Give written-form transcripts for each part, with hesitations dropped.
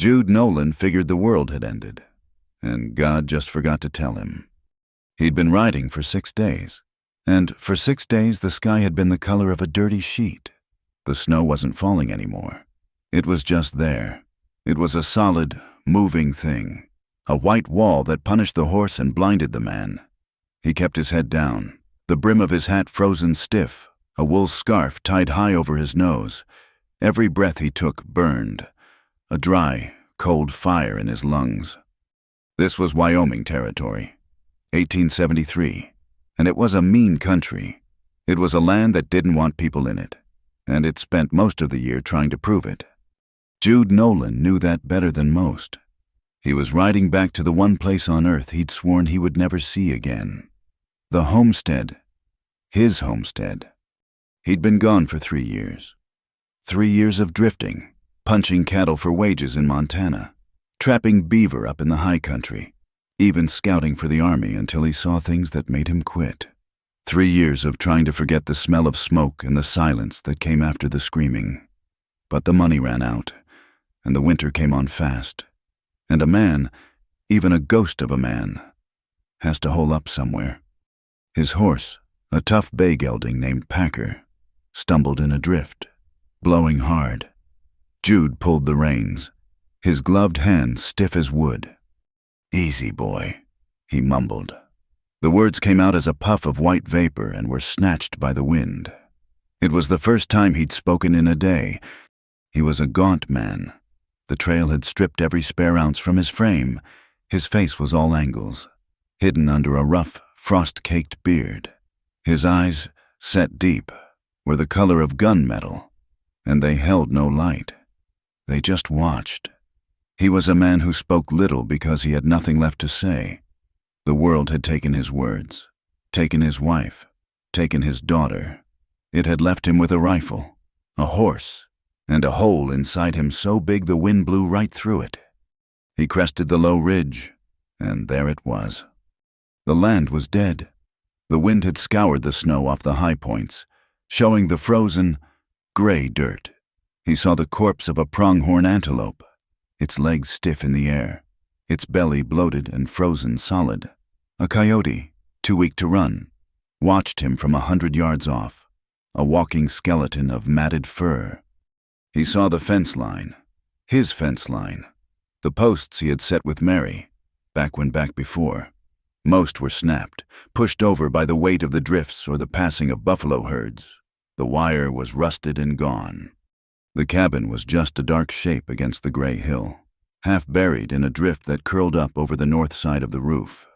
Jude Nolan figured the world had ended, and God just forgot to tell him. He'd been riding for 6 days, and for 6 days the sky had been the color of a dirty sheet. The snow wasn't falling anymore. It was just there. It was a solid, moving thing, a white wall that punished the horse and blinded the man. He kept his head down, the brim of his hat frozen stiff, a wool scarf tied high over his nose. Every breath he took burned, a dry, cold fire in his lungs. This was Wyoming territory, 1873, and it was a mean country. It was a land that didn't want people in it, and it spent most of the year trying to prove it. Jude Nolan knew that better than most. He was riding back to the one place on earth he'd sworn he would never see again. The homestead. His homestead. He'd been gone for 3 years. 3 years of drifting, punching cattle for wages in Montana, trapping beaver up in the high country, even scouting for the army until he saw things that made him quit. 3 years of trying to forget the smell of smoke and the silence that came after the screaming. But the money ran out, and the winter came on fast. And a man, even a ghost of a man, has to hole up somewhere. His horse, a tough bay gelding named Packer, stumbled in a drift, blowing hard. Jude pulled the reins, his gloved hands stiff as wood. "Easy, boy," he mumbled. The words came out as a puff of white vapor and were snatched by the wind. It was the first time he'd spoken in a day. He was a gaunt man. The trail had stripped every spare ounce from his frame. His face was all angles, hidden under a rough, frost-caked beard. His eyes, set deep, were the color of gunmetal, and they held no light. They just watched. He was a man who spoke little because he had nothing left to say. The world had taken his words, taken his wife, taken his daughter. It had left him with a rifle, a horse, and a hole inside him so big the wind blew right through it. He crested the low ridge, and there it was. The land was dead. The wind had scoured the snow off the high points, showing the frozen, gray dirt. He saw the corpse of a pronghorn antelope, its legs stiff in the air, its belly bloated and frozen solid. A coyote, too weak to run, watched him from 100 yards off, a walking skeleton of matted fur. He saw the fence line, his fence line, the posts he had set with Mary, back before. Most were snapped, pushed over by the weight of the drifts or the passing of buffalo herds. The wire was rusted and gone. The cabin was just a dark shape against the gray hill, half buried in a drift that curled up over the north side of the roof.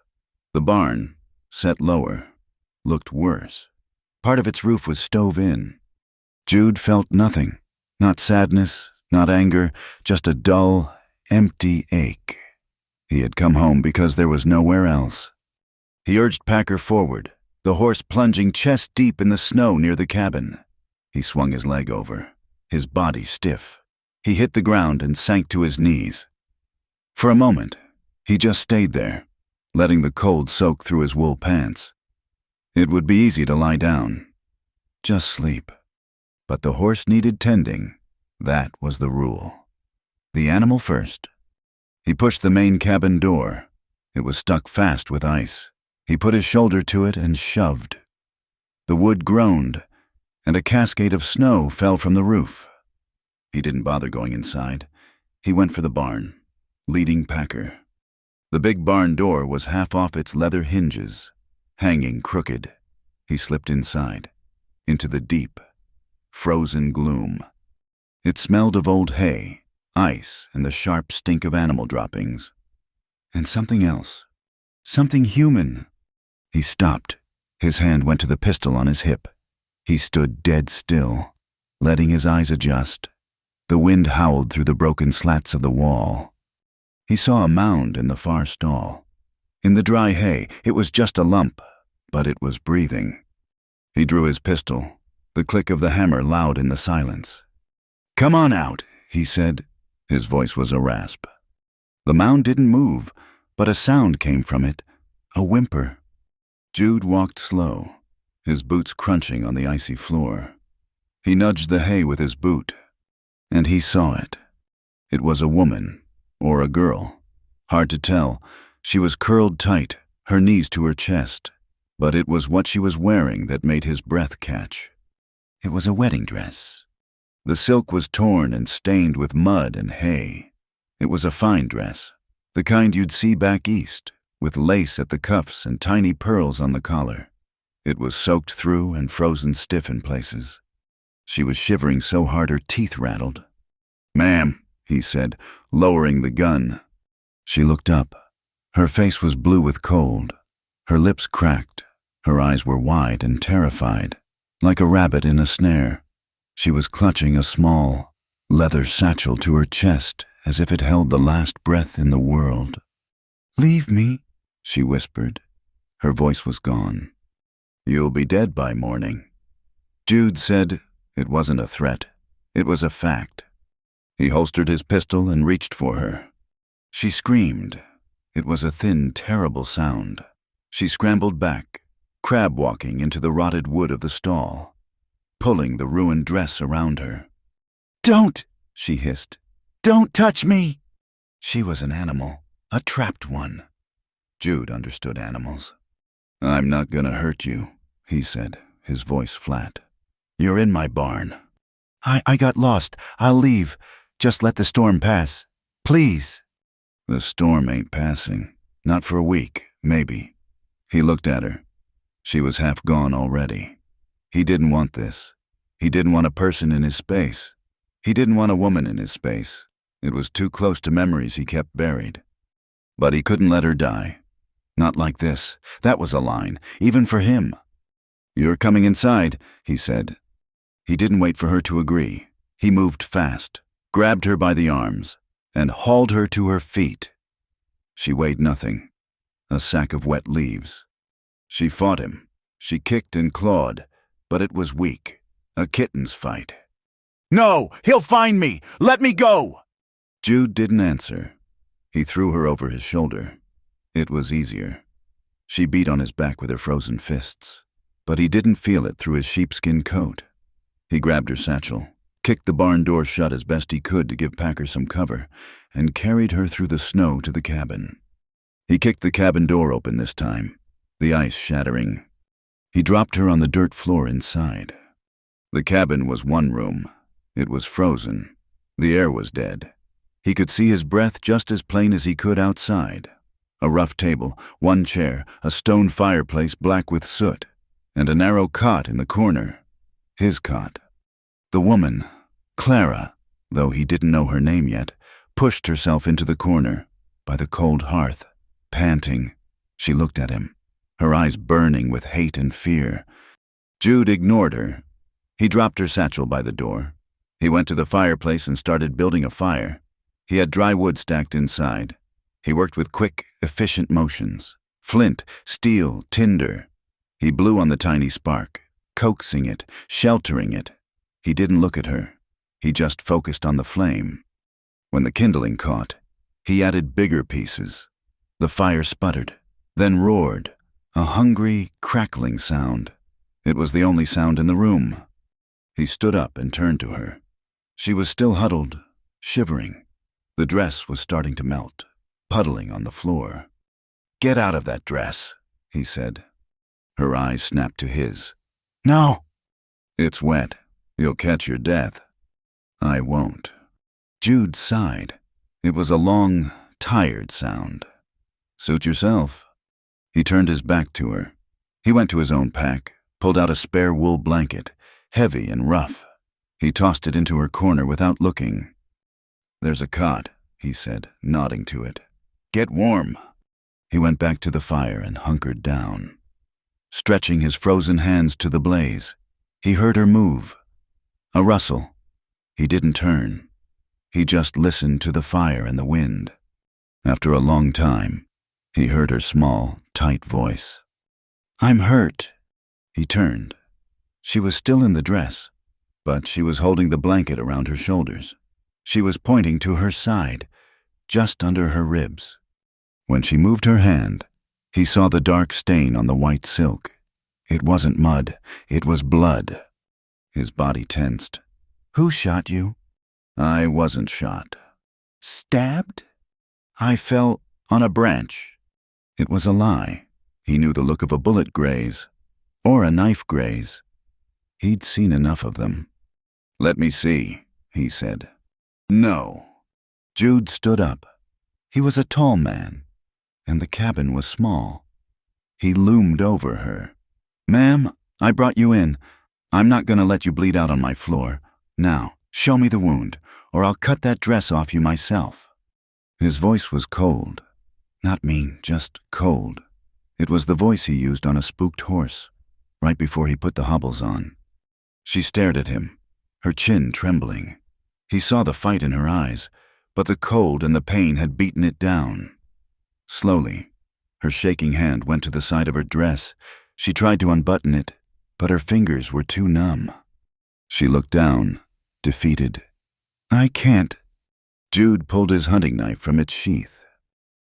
The barn, set lower, looked worse. Part of its roof was stove in. Jude felt nothing. Not sadness, not anger, just a dull, empty ache. He had come home because there was nowhere else. He urged Packer forward, the horse plunging chest deep in the snow near the cabin. He swung his leg over, his body stiff. He hit the ground and sank to his knees. For a moment, he just stayed there, letting the cold soak through his wool pants. It would be easy to lie down, just sleep. But the horse needed tending. That was the rule. The animal first. He pushed the main cabin door. It was stuck fast with ice. He put his shoulder to it and shoved. The wood groaned, and a cascade of snow fell from the roof. He didn't bother going inside. He went for the barn, leading Packer. The big barn door was half off its leather hinges, hanging crooked. He slipped inside, into the deep, frozen gloom. It smelled of old hay, ice, and the sharp stink of animal droppings. And something else. Something human. He stopped. His hand went to the pistol on his hip. He stood dead still, letting his eyes adjust. The wind howled through the broken slats of the wall. He saw a mound in the far stall. In the dry hay, it was just a lump, but it was breathing. He drew his pistol, the click of the hammer loud in the silence. "Come on out," he said. His voice was a rasp. The mound didn't move, but a sound came from it, a whimper. Jude walked slow, his boots crunching on the icy floor. He nudged the hay with his boot, and he saw it. It was a woman, or a girl. Hard to tell. She was curled tight, her knees to her chest. But it was what she was wearing that made his breath catch. It was a wedding dress. The silk was torn and stained with mud and hay. It was a fine dress, the kind you'd see back east, with lace at the cuffs and tiny pearls on the collar. It was soaked through and frozen stiff in places. She was shivering so hard her teeth rattled. "Ma'am," he said, lowering the gun. She looked up. Her face was blue with cold. Her lips cracked. Her eyes were wide and terrified, like a rabbit in a snare. She was clutching a small, leather satchel to her chest as if it held the last breath in the world. "Leave me," she whispered. Her voice was gone. "You'll be dead by morning." Jude said it wasn't a threat. It was a fact. He holstered his pistol and reached for her. She screamed. It was a thin, terrible sound. She scrambled back, crab-walking into the rotted wood of the stall, pulling the ruined dress around her. "Don't!" she hissed. "Don't touch me!" She was an animal, a trapped one. Jude understood animals. "I'm not gonna hurt you," he said, his voice flat. "You're in my barn." I got lost. I'll leave. Just let the storm pass. Please." "The storm ain't passing. Not for a week, maybe." He looked at her. She was half gone already. He didn't want this. He didn't want a person in his space. He didn't want a woman in his space. It was too close to memories he kept buried. But he couldn't let her die. Not like this. That was a line, even for him. "You're coming inside," he said. He didn't wait for her to agree. He moved fast, grabbed her by the arms, and hauled her to her feet. She weighed nothing, a sack of wet leaves. She fought him. She kicked and clawed, but it was weak, a kitten's fight. "No! He'll find me! Let me go!" Jude didn't answer. He threw her over his shoulder. It was easier. She beat on his back with her frozen fists, but he didn't feel it through his sheepskin coat. He grabbed her satchel, kicked the barn door shut as best he could to give Packer some cover, and carried her through the snow to the cabin. He kicked the cabin door open this time, the ice shattering. He dropped her on the dirt floor inside. The cabin was one room. It was frozen. The air was dead. He could see his breath just as plain as he could outside. A rough table, one chair, a stone fireplace black with soot, and a narrow cot in the corner. His cot. The woman, Clara, though he didn't know her name yet, pushed herself into the corner, by the cold hearth, panting. She looked at him, her eyes burning with hate and fear. Jude ignored her. He dropped her satchel by the door. He went to the fireplace and started building a fire. He had dry wood stacked inside. He worked with quick, efficient motions. Flint, steel, tinder. He blew on the tiny spark, coaxing it, sheltering it. He didn't look at her. He just focused on the flame. When the kindling caught, he added bigger pieces. The fire sputtered, then roared, a hungry, crackling sound. It was the only sound in the room. He stood up and turned to her. She was still huddled, shivering. The dress was starting to melt, puddling on the floor. "Get out of that dress," he said. Her eyes snapped to his. "No." "It's wet. You'll catch your death." "I won't." Jude sighed. It was a long, tired sound. "Suit yourself." He turned his back to her. He went to his own pack, pulled out a spare wool blanket, heavy and rough. He tossed it into her corner without looking. "There's a cot," he said, nodding to it. "Get warm." He went back to the fire and hunkered down. Stretching his frozen hands to the blaze, he heard her move. A rustle. He didn't turn. He just listened to the fire and the wind. After a long time, he heard her small, tight voice. "I'm hurt." He turned. She was still in the dress, but she was holding the blanket around her shoulders. She was pointing to her side, just under her ribs. When she moved her hand, he saw the dark stain on the white silk. It wasn't mud, it was blood. His body tensed. "Who shot you?" "I wasn't shot." "Stabbed?" I fell on a branch. It was a lie. He knew the look of a bullet graze, or a knife graze. He'd seen enough of them. "Let me see," he said. "No." Jude stood up. He was a tall man, and the cabin was small. He loomed over her. "Ma'am, I brought you in. I'm not going to let you bleed out on my floor. Now, show me the wound, or I'll cut that dress off you myself." His voice was cold. Not mean, just cold. It was the voice he used on a spooked horse, right before he put the hobbles on. She stared at him, her chin trembling. He saw the fight in her eyes, but the cold and the pain had beaten it down. Slowly, her shaking hand went to the side of her dress. She tried to unbutton it, but her fingers were too numb. She looked down, defeated. "I can't." Jude pulled his hunting knife from its sheath.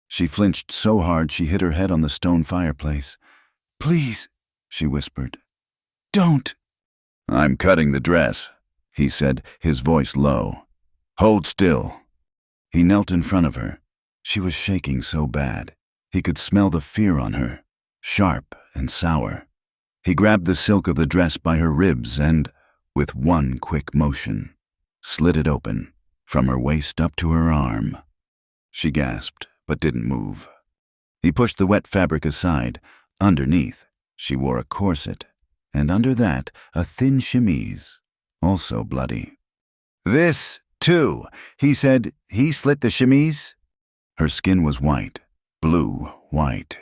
She flinched so hard she hit her head on the stone fireplace. "Please," she whispered. "Don't." "I'm cutting the dress," he said, his voice low. "Hold still." He knelt in front of her. She was shaking so bad. He could smell the fear on her, sharp and sour. He grabbed the silk of the dress by her ribs and, with one quick motion, slid it open, from her waist up to her arm. She gasped, but didn't move. He pushed the wet fabric aside. Underneath, she wore a corset, and under that, a thin chemise, also bloody. "This, too," he said. He slit the chemise. Her skin was white, blue-white,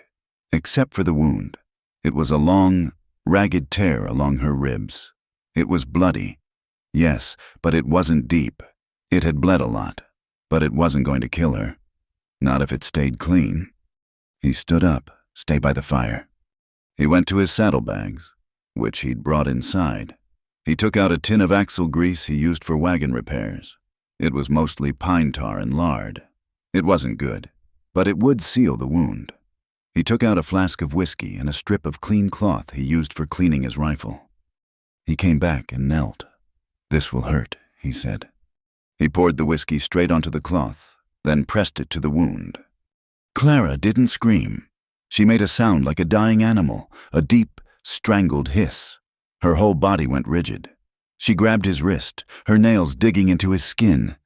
except for the wound. It was a long, ragged tear along her ribs. It was bloody. Yes, but it wasn't deep. It had bled a lot, but it wasn't going to kill her. Not if it stayed clean. He stood up, stay by the fire. He went to his saddlebags, which he'd brought inside. He took out a tin of axle grease he used for wagon repairs. It was mostly pine tar and lard. It wasn't good, but it would seal the wound. He took out a flask of whiskey and a strip of clean cloth he used for cleaning his rifle. He came back and knelt. "This will hurt," he said. He poured the whiskey straight onto the cloth, then pressed it to the wound. Clara didn't scream. She made a sound like a dying animal, a deep, strangled hiss. Her whole body went rigid. She grabbed his wrist, her nails digging into his skin.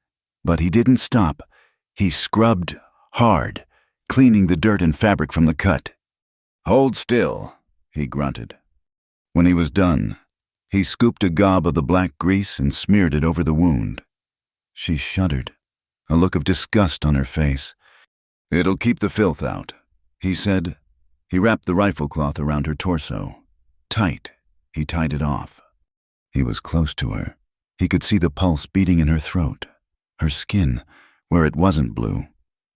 But he didn't stop. He scrubbed hard, cleaning the dirt and fabric from the cut. "Hold still," he grunted. When he was done, he scooped a gob of the black grease and smeared it over the wound. She shuddered, a look of disgust on her face. "It'll keep the filth out," he said. He wrapped the rifle cloth around her torso. Tight, he tied it off. He was close to her. He could see the pulse beating in her throat. Her skin, where it wasn't blue,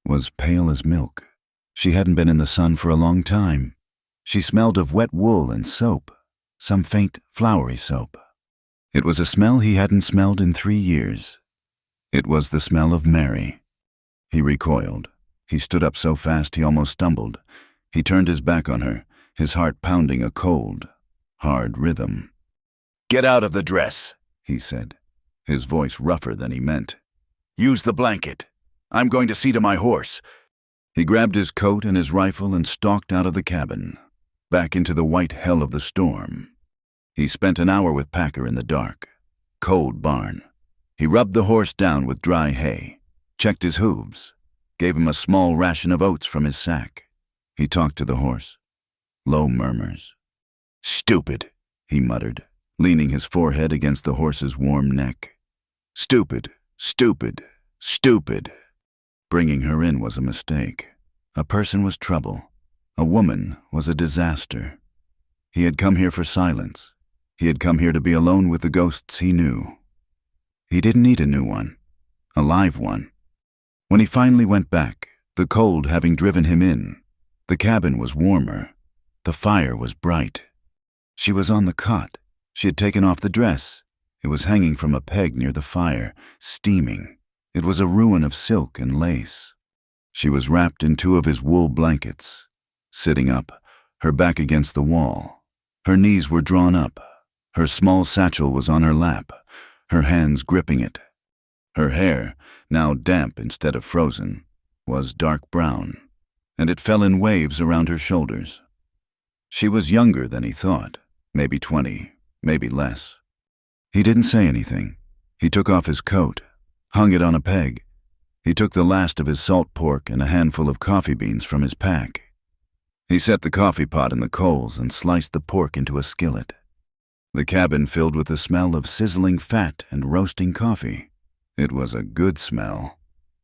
was pale as milk. She hadn't been in the sun for a long time. She smelled of wet wool and soap, some faint, flowery soap. It was a smell he hadn't smelled in 3 years. It was the smell of Mary. He recoiled. He stood up so fast he almost stumbled. He turned his back on her, his heart pounding a cold, hard rhythm. "Get out of the dress," he said, his voice rougher than he meant. "Use the blanket. I'm going to see to my horse." He grabbed his coat and his rifle and stalked out of the cabin, back into the white hell of the storm. He spent an hour with Packer in the dark, cold barn. He rubbed the horse down with dry hay, checked his hooves, gave him a small ration of oats from his sack. He talked to the horse. Low murmurs. "Stupid," he muttered, leaning his forehead against the horse's warm neck. "Stupid, stupid, stupid." Bringing her in was a mistake. A person was trouble. A woman was a disaster. He had come here for silence. He had come here to be alone with the ghosts he knew. He didn't need a new one, a live one. When he finally went back, the cold having driven him in, the cabin was warmer. The fire was bright. She was on the cot. She had taken off the dress. It was hanging from a peg near the fire, steaming. It was a ruin of silk and lace. She was wrapped in 2 of his wool blankets, sitting up, her back against the wall. Her knees were drawn up. Her small satchel was on her lap, her hands gripping it. Her hair, now damp instead of frozen, was dark brown, and it fell in waves around her shoulders. She was younger than he thought, maybe 20, maybe less. He didn't say anything. He took off his coat, hung it on a peg. He took the last of his salt pork and a handful of coffee beans from his pack. He set the coffee pot in the coals and sliced the pork into a skillet. The cabin filled with the smell of sizzling fat and roasting coffee. It was a good smell,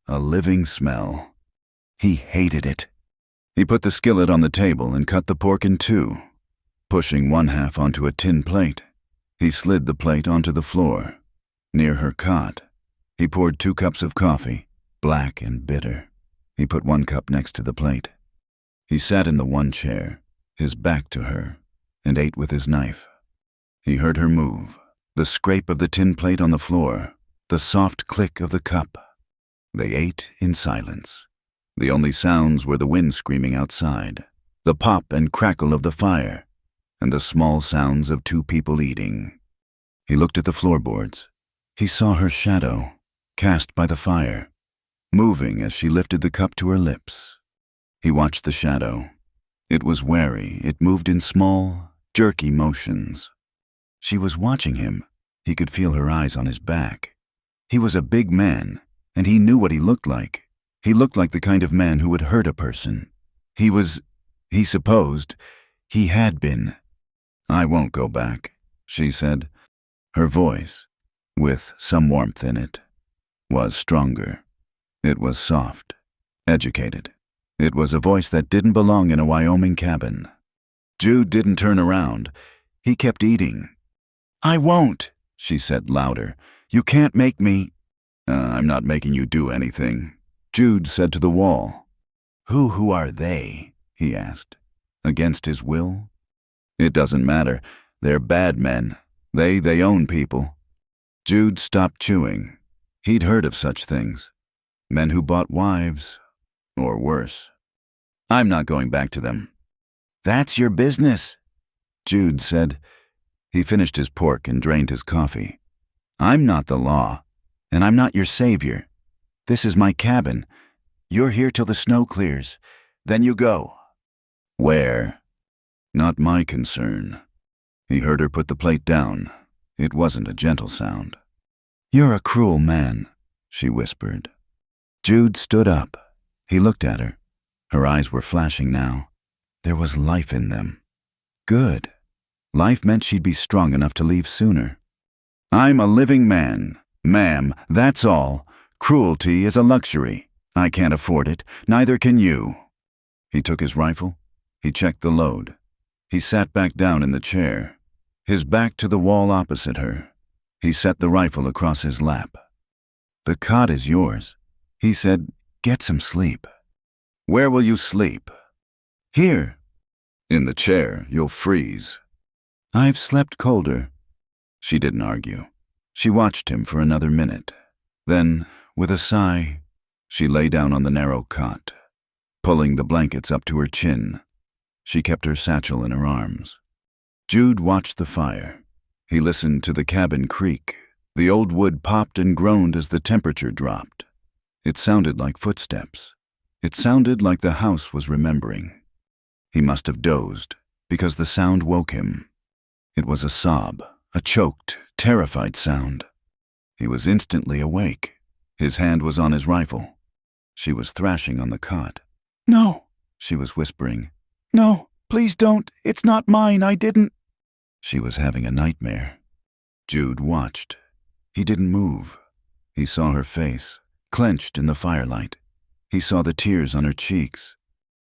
a living smell. He hated it. He put the skillet on the table and cut the pork in two. Pushing one half onto a tin plate, he slid the plate onto the floor. Near her cot, he poured 2 cups of coffee, black and bitter. He put 1 cup next to the plate. He sat in the one chair, his back to her, and ate with his knife. He heard her move, the scrape of the tin plate on the floor, the soft click of the cup. They ate in silence. The only sounds were the wind screaming outside, the pop and crackle of the fire, and the small sounds of 2 people eating. He looked at the floorboards. He saw her shadow, cast by the fire, moving as she lifted the cup to her lips. He watched the shadow. It was wary. It moved in small, jerky motions. She was watching him. He could feel her eyes on his back. He was a big man, and he knew what he looked like. He looked like the kind of man who would hurt a person. He supposed, he had been. "I won't go back," she said. Her voice, with some warmth in it, was stronger. It was soft, educated. It was a voice that didn't belong in a Wyoming cabin. Jude didn't turn around. He kept eating. "I won't," she said louder. "You can't make me." I'm not making you do anything," Jude said to the wall. Who are they?" he asked. "Against his will?" "It doesn't matter. They're bad men. They own people." Jude stopped chewing. He'd heard of such things. Men who bought wives, or worse. "I'm not going back to them." "That's your business," Jude said. He finished his pork and drained his coffee. "I'm not the law, and I'm not your savior. This is my cabin. You're here till the snow clears. Then you go." "Where?" "Not my concern." He heard her put the plate down. It wasn't a gentle sound. "You're a cruel man," she whispered. Jude stood up. He looked at her. Her eyes were flashing now. There was life in them. Good. Life meant she'd be strong enough to leave sooner. "I'm a living man, ma'am, that's all. Cruelty is a luxury. I can't afford it. Neither can you." He took his rifle. He checked the load. He sat back down in the chair, his back to the wall opposite her. He set the rifle across his lap. "The cot is yours," he said. "Get some sleep." "Where will you sleep?" "Here." "In the chair. You'll freeze." "I've slept colder." She didn't argue. She watched him for another minute. Then, with a sigh, she lay down on the narrow cot, pulling the blankets up to her chin. She kept her satchel in her arms. Jude watched the fire. He listened to the cabin creak. The old wood popped and groaned as the temperature dropped. It sounded like footsteps. It sounded like the house was remembering. He must have dozed, because the sound woke him. It was a sob, a choked, terrified sound. He was instantly awake. His hand was on his rifle. She was thrashing on the cot. "No," she was whispering. "No, please don't. It's not mine. I didn't." She was having a nightmare. Jude watched. He didn't move. He saw her face, clenched in the firelight. He saw the tears on her cheeks.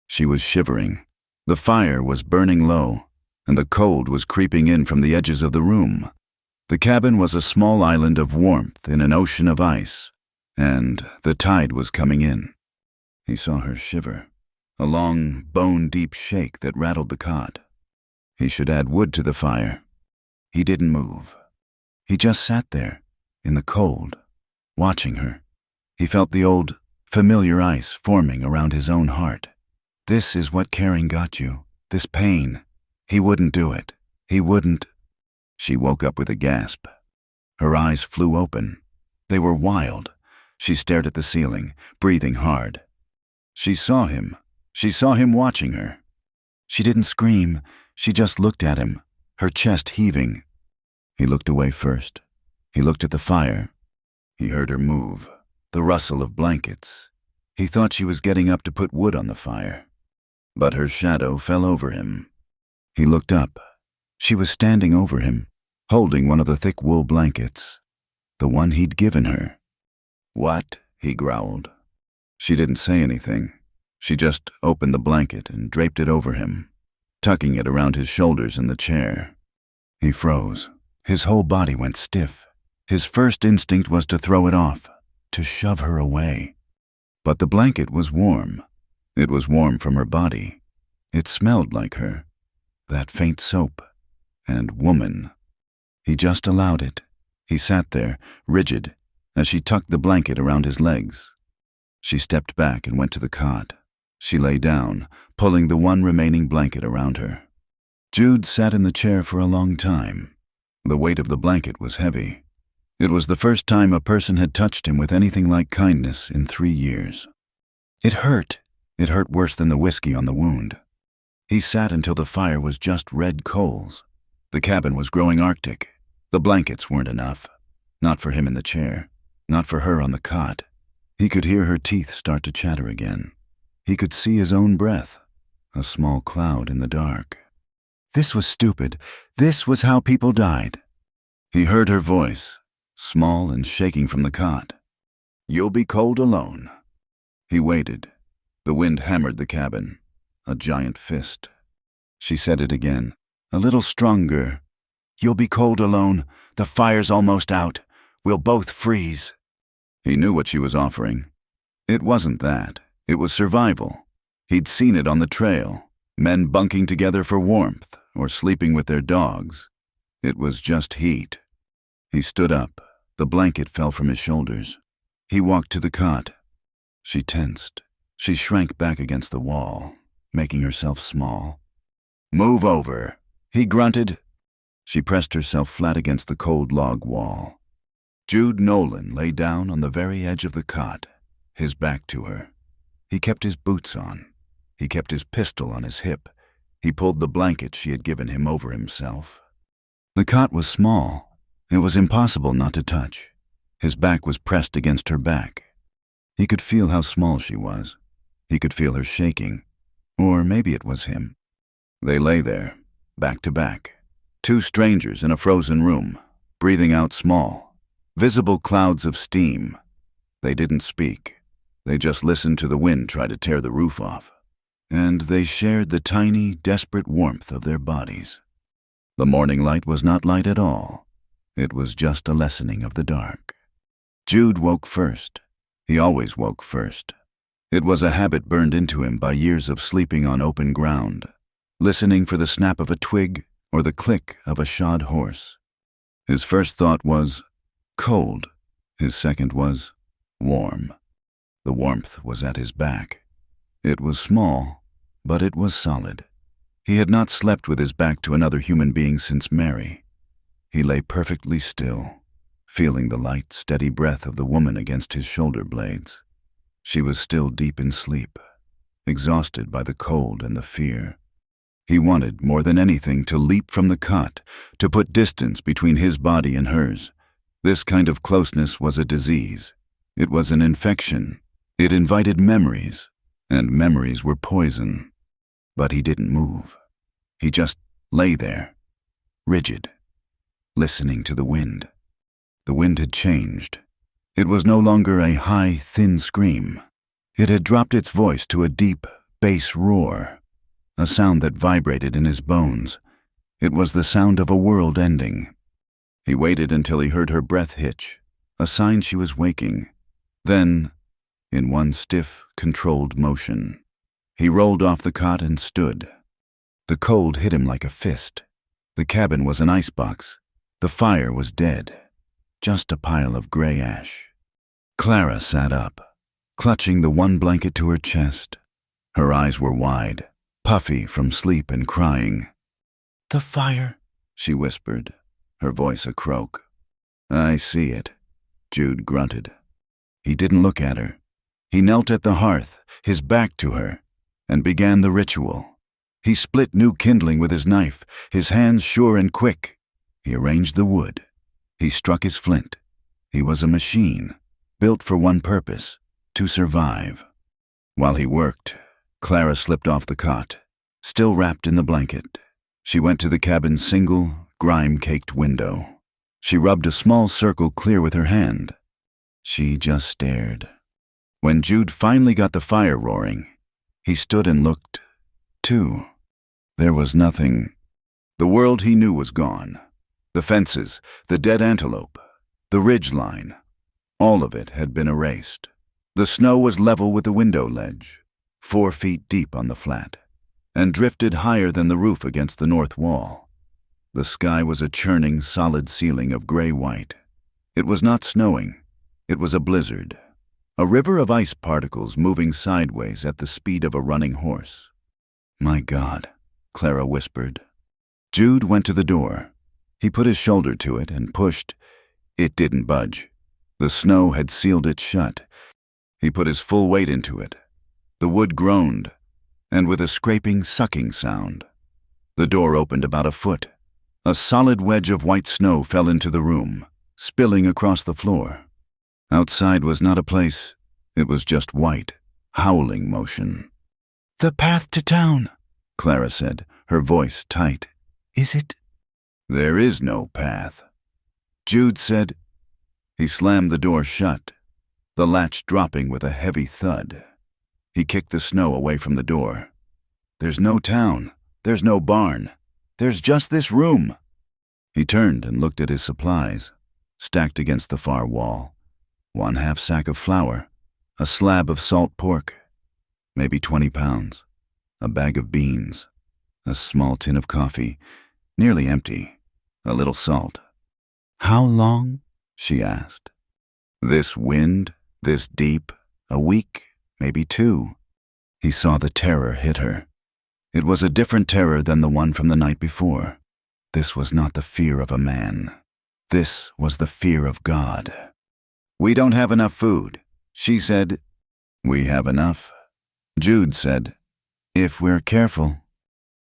She was shivering. The fire was burning low, and the cold was creeping in from the edges of the room. The cabin was a small island of warmth in an ocean of ice, and the tide was coming in. He saw her shiver, a long, bone-deep shake that rattled the cot. He should add wood to the fire. He didn't move. He just sat there, in the cold, watching her. He felt the old, familiar ice forming around his own heart. This is what caring got you, this pain. He wouldn't do it. He wouldn't. She woke up with a gasp. Her eyes flew open. They were wild. She stared at the ceiling, breathing hard. She saw him. She saw him watching her. She didn't scream. She just looked at him, her chest heaving. He looked away first. He looked at the fire. He heard her move, the rustle of blankets. He thought she was getting up to put wood on the fire. But her shadow fell over him. He looked up. She was standing over him, holding one of the thick wool blankets, the one he'd given her. "What?" he growled. She didn't say anything. She just opened the blanket and draped it over him, tucking it around his shoulders in the chair. He froze. His whole body went stiff. His first instinct was to throw it off, to shove her away. But the blanket was warm. It was warm from her body. It smelled like her, that faint soap, and woman. He just allowed it. He sat there, rigid, as she tucked the blanket around his legs. She stepped back and went to the cot. She lay down, pulling the one remaining blanket around her. Jude sat in the chair for a long time. The weight of the blanket was heavy. It was the first time a person had touched him with anything like kindness in 3 years. It hurt. It hurt worse than the whiskey on the wound. He sat until the fire was just red coals. The cabin was growing arctic. The blankets weren't enough. Not for him in the chair. Not for her on the cot. He could hear her teeth start to chatter again. He could see his own breath, a small cloud in the dark. This was stupid. This was how people died. He heard her voice, small and shaking from the cot. "You'll be cold alone." He waited. The wind hammered the cabin, a giant fist. She said it again, a little stronger. "You'll be cold alone. The fire's almost out. We'll both freeze." He knew what she was offering. It wasn't that. It was survival. He'd seen it on the trail, men bunking together for warmth or sleeping with their dogs. It was just heat. He stood up. The blanket fell from his shoulders. He walked to the cot. She tensed. She shrank back against the wall, making herself small. "Move over," he grunted. She pressed herself flat against the cold log wall. Jude Nolan lay down on the very edge of the cot, his back to her. He kept his boots on. He kept his pistol on his hip. He pulled the blanket she had given him over himself. The cot was small. It was impossible not to touch. His back was pressed against her back. He could feel how small she was. He could feel her shaking. Or maybe it was him. They lay there, back to back. Two strangers in a frozen room, breathing out small, visible clouds of steam. They didn't speak. They just listened to the wind try to tear the roof off. And they shared the tiny, desperate warmth of their bodies. The morning light was not light at all. It was just a lessening of the dark. Jude woke first. He always woke first. It was a habit burned into him by years of sleeping on open ground, listening for the snap of a twig or the click of a shod horse. His first thought was cold. His second was warm. The warmth was at his back. It was small, but it was solid. He had not slept with his back to another human being since Mary. He lay perfectly still, feeling the light, steady breath of the woman against his shoulder blades. She was still deep in sleep, exhausted by the cold and the fear. He wanted, more than anything, to leap from the cot, to put distance between his body and hers. This kind of closeness was a disease. It was an infection. It invited memories, and memories were poison. But he didn't move. He just lay there, rigid, listening to the wind. The wind had changed. It was no longer a high, thin scream. It had dropped its voice to a deep, bass roar, a sound that vibrated in his bones. It was the sound of a world ending. He waited until he heard her breath hitch, a sign she was waking. Then, in one stiff, controlled motion, he rolled off the cot and stood. The cold hit him like a fist. The cabin was an icebox. The fire was dead, just a pile of gray ash. Clara sat up, clutching the one blanket to her chest. Her eyes were wide, puffy from sleep and crying. "The fire," she whispered, her voice a croak. "I see it," Jude grunted. He didn't look at her. He knelt at the hearth, his back to her, and began the ritual. He split new kindling with his knife, his hands sure and quick. He arranged the wood. He struck his flint. He was a machine, built for one purpose, to survive. While he worked, Clara slipped off the cot, still wrapped in the blanket. She went to the cabin's single, grime-caked window. She rubbed a small circle clear with her hand. She just stared. When Jude finally got the fire roaring, he stood and looked, too. There was nothing. The world he knew was gone. The fences, the dead antelope, the ridge line, all of it had been erased. The snow was level with the window ledge, 4 feet deep on the flat, and drifted higher than the roof against the north wall. The sky was a churning, solid ceiling of gray-white. It was not snowing. It was a blizzard, a river of ice particles moving sideways at the speed of a running horse. "My God," Clara whispered. Jude went to the door. He put his shoulder to it and pushed. It didn't budge. The snow had sealed it shut. He put his full weight into it. The wood groaned, and with a scraping, sucking sound, the door opened about a foot. A solid wedge of white snow fell into the room, spilling across the floor. Outside was not a place. It was just white, howling motion. "The path to town," Clara said, her voice tight. "Is it?" "There is no path," Jude said. He slammed the door shut, the latch dropping with a heavy thud. He kicked the snow away from the door. "There's no town. There's no barn. There's just this room." He turned and looked at his supplies, stacked against the far wall. 1/2 sack of flour, a slab of salt pork, maybe 20 pounds, a bag of beans, a small tin of coffee, nearly empty, a little salt. "How long?" she asked. "This wind, this deep, a week, maybe 2. He saw the terror hit her. It was a different terror than the one from the night before. This was not the fear of a man. This was the fear of God. "We don't have enough food," she said. "We have enough," Jude said, "if we're careful."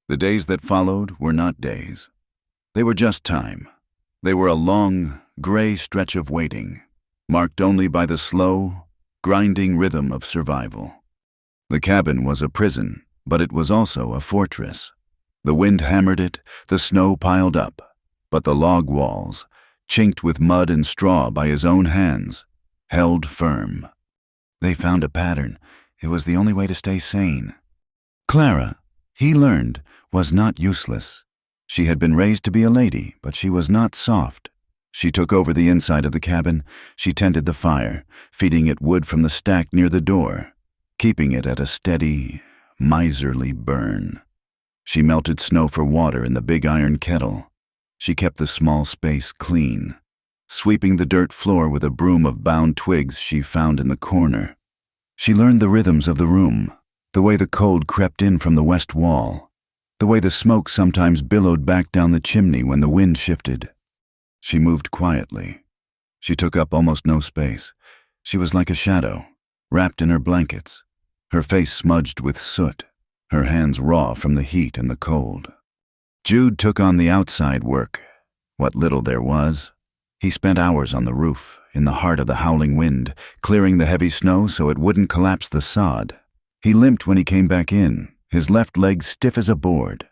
The days that followed were not days. They were just time. They were a long, gray stretch of waiting, marked only by the slow, grinding rhythm of survival. The cabin was a prison, but it was also a fortress. The wind hammered it, the snow piled up, but the log walls, chinked with mud and straw by his own hands, held firm. They found a pattern. It was the only way to stay sane. Clara, he learned, was not useless. She had been raised to be a lady, but she was not soft. She took over the inside of the cabin. She tended the fire, feeding it wood from the stack near the door, keeping it at a steady, miserly burn. She melted snow for water in the big iron kettle. She kept the small space clean, sweeping the dirt floor with a broom of bound twigs she found in the corner. She learned the rhythms of the room, the way the cold crept in from the west wall, the way the smoke sometimes billowed back down the chimney when the wind shifted. She moved quietly. She took up almost no space. She was like a shadow, wrapped in her blankets, her face smudged with soot, her hands raw from the heat and the cold. Jude took on the outside work, what little there was. He spent hours on the roof, in the heart of the howling wind, clearing the heavy snow so it wouldn't collapse the sod. He limped when he came back in, his left leg stiff as a board.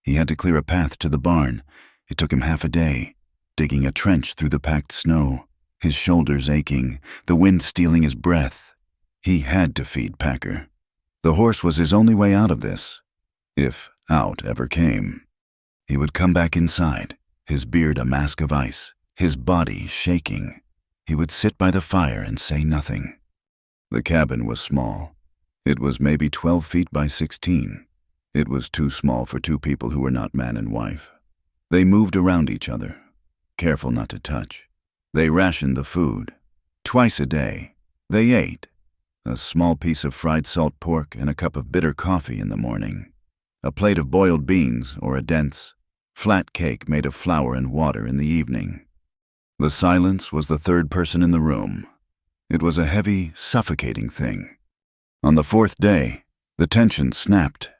He had to clear a path to the barn. It took him half a day, digging a trench through the packed snow, his shoulders aching, the wind stealing his breath. He had to feed Packer. The horse was his only way out of this, if out ever came. He would come back inside, his beard a mask of ice, his body shaking. He would sit by the fire and say nothing. The cabin was small. It was maybe 12 feet by 16. It was too small for 2 people who were not man and wife. They moved around each other, careful not to touch. They rationed the food. Twice a day, they ate. A small piece of fried salt pork and a cup of bitter coffee in the morning. A plate of boiled beans or a dense, flat cake made of flour and water in the evening. The silence was the third person in the room. It was a heavy, suffocating thing. On the fourth day, the tension snapped.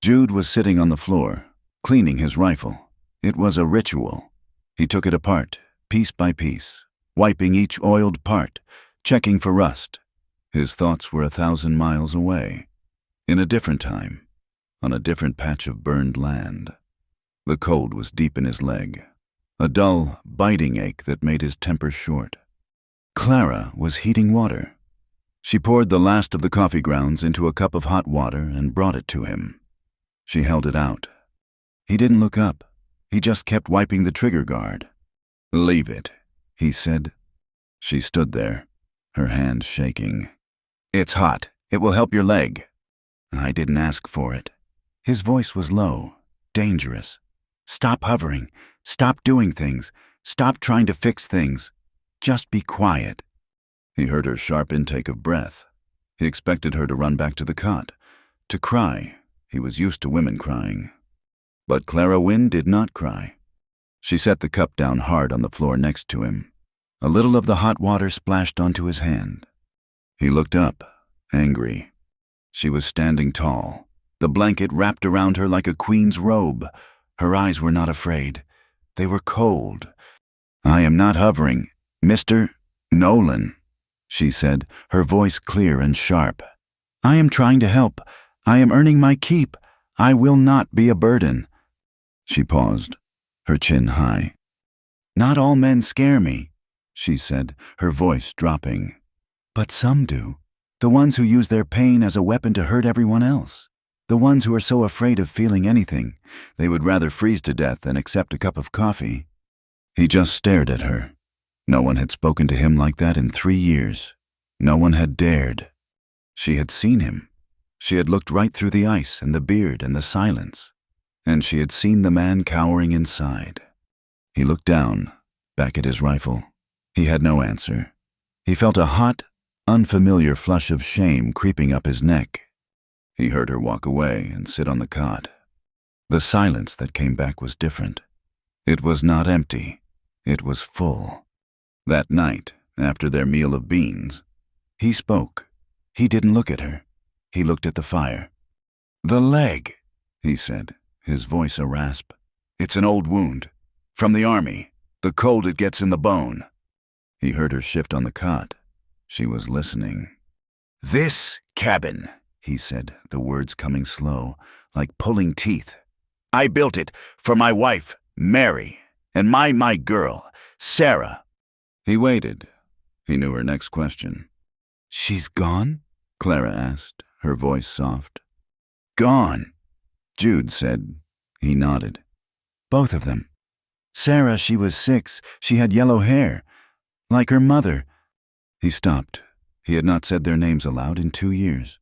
Jude was sitting on the floor, cleaning his rifle. It was a ritual. He took it apart, piece by piece, wiping each oiled part, checking for rust. His thoughts were 1,000 miles away, in a different time, on a different patch of burned land. The cold was deep in his leg, a dull, biting ache that made his temper short. Clara was heating water. She poured the last of the coffee grounds into a cup of hot water and brought it to him. She held it out. He didn't look up. He just kept wiping the trigger guard. "Leave it," he said. She stood there, her hand shaking. "It's hot. It will help your leg." "I didn't ask for it." His voice was low, dangerous. "Stop hovering. Stop doing things. Stop trying to fix things. Just be quiet." He heard her sharp intake of breath. He expected her to run back to the cot, to cry. He was used to women crying. But Clara Wynne did not cry. She set the cup down hard on the floor next to him. A little of the hot water splashed onto his hand. He looked up, angry. She was standing tall, the blanket wrapped around her like a queen's robe. Her eyes were not afraid. They were cold. "I am not hovering, Mr. Nolan," she said, her voice clear and sharp. "I am trying to help. I am earning my keep. I will not be a burden." She paused, her chin high. "Not all men scare me," she said, her voice dropping. "But some do. The ones who use their pain as a weapon to hurt everyone else. The ones who are so afraid of feeling anything, they would rather freeze to death than accept a cup of coffee." He just stared at her. No one had spoken to him like that in 3 years. No one had dared. She had seen him. She had looked right through the ice and the beard and the silence. And she had seen the man cowering inside. He looked down, back at his rifle. He had no answer. He felt a hot, unfamiliar flush of shame creeping up his neck. He heard her walk away and sit on the cot. The silence that came back was different. It was not empty. It was full. That night, after their meal of beans, he spoke. He didn't look at her. He looked at the fire. "The leg," he said, his voice a rasp. "It's an old wound. From the army. The cold it gets in the bone." He heard her shift on the cot. She was listening. "This cabin," he said, the words coming slow, like pulling teeth. "I built it for my wife, Mary, and my girl, Sarah." He waited. He knew her next question. "She's gone?" Clara asked, her voice soft. "Gone," Jude said. He nodded. "Both of them. Sarah, she was 6. She had yellow hair, like her mother." He stopped. He had not said their names aloud in 2 years.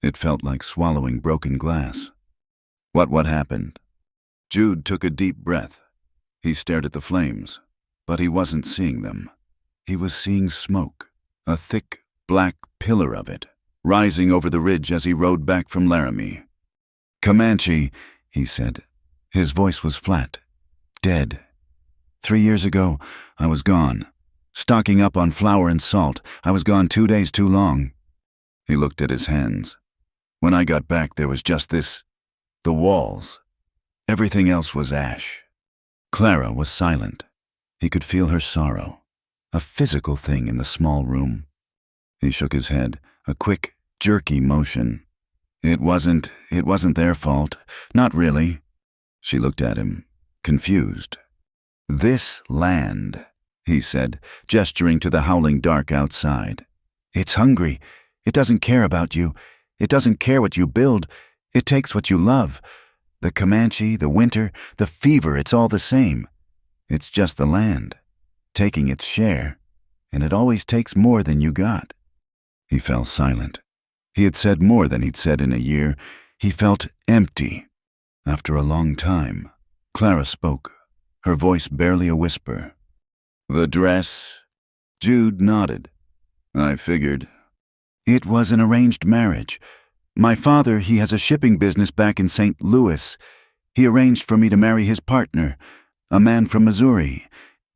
It felt like swallowing broken glass. What happened? Jude took a deep breath. He stared at the flames, but he wasn't seeing them. He was seeing smoke, a thick, black pillar of it, rising over the ridge as he rode back from Laramie. "Comanche," he said. His voice was flat, dead. 3 years ago, I was gone. Stocking up on flour and salt. I was gone 2 days too long." He looked at his hands. "When I got back, there was just this, the walls. Everything else was ash." Clara was silent. He could feel her sorrow, a physical thing in the small room. He shook his head, a quick, jerky motion. It wasn't their fault. Not really." She looked at him, confused. "This land," he said, gesturing to the howling dark outside. "It's hungry. It doesn't care about you. It doesn't care what you build. It takes what you love. The Comanche, the winter, the fever, it's all the same. It's just the land, taking its share, and it always takes more than you got." He fell silent. He had said more than he'd said in a year. He felt empty. After a long time, Clara spoke, her voice barely a whisper. "The dress?" Jude nodded. "I figured." "It was an arranged marriage. My father, he has a shipping business back in St. Louis. He arranged for me to marry his partner, a man from Missouri.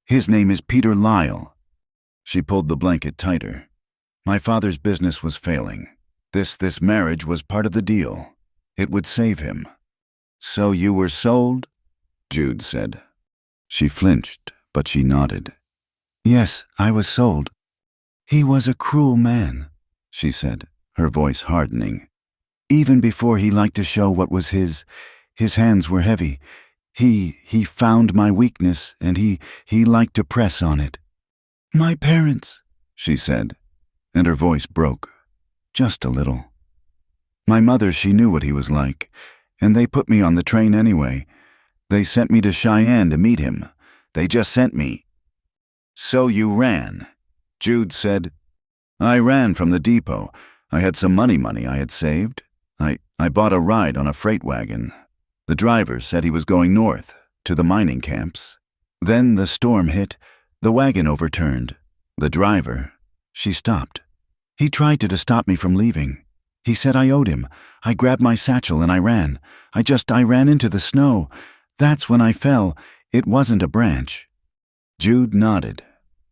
His name is Peter Lyle." She pulled the blanket tighter. My father's business was failing. This marriage was part of the deal. It would save him. So you were sold? Jude said. She flinched, but she nodded. Yes, I was sold. He was a cruel man, she said, her voice hardening. Even before he liked to show what was his hands were heavy. He found my weakness, and he liked to press on it. My parents, she said, and her voice broke, just a little. My mother, she knew what he was like, and they put me on the train anyway. They sent me to Cheyenne to meet him. They just sent me. So you ran, Jude said. I ran from the depot. I had some money I had saved. I bought a ride on a freight wagon. The driver said he was going north, to the mining camps. Then the storm hit. The wagon overturned. The driver, she stopped. He tried to stop me from leaving. He said I owed him. I grabbed my satchel and I ran. I ran into the snow. That's when I fell. It wasn't a branch. Jude nodded.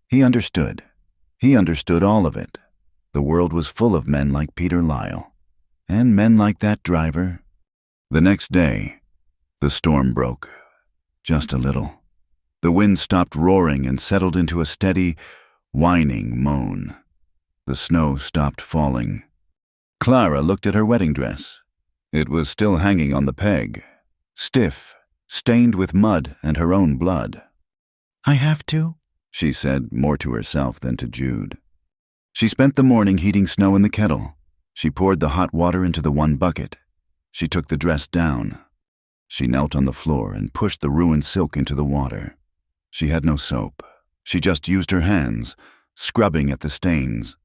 He understood. He understood all of it. The world was full of men like Peter Lyle. And men like that driver. The next day, the storm broke. Just a little. The wind stopped roaring and settled into a steady, whining moan. The snow stopped falling. Clara looked at her wedding dress. It was still hanging on the peg, stiff, stained with mud and her own blood. I have to, she said, more to herself than to Jude. She spent the morning heating snow in the kettle. She poured the hot water into the one bucket. She took the dress down. She knelt on the floor and pushed the ruined silk into the water. She had no soap. She just used her hands, scrubbing at the stains.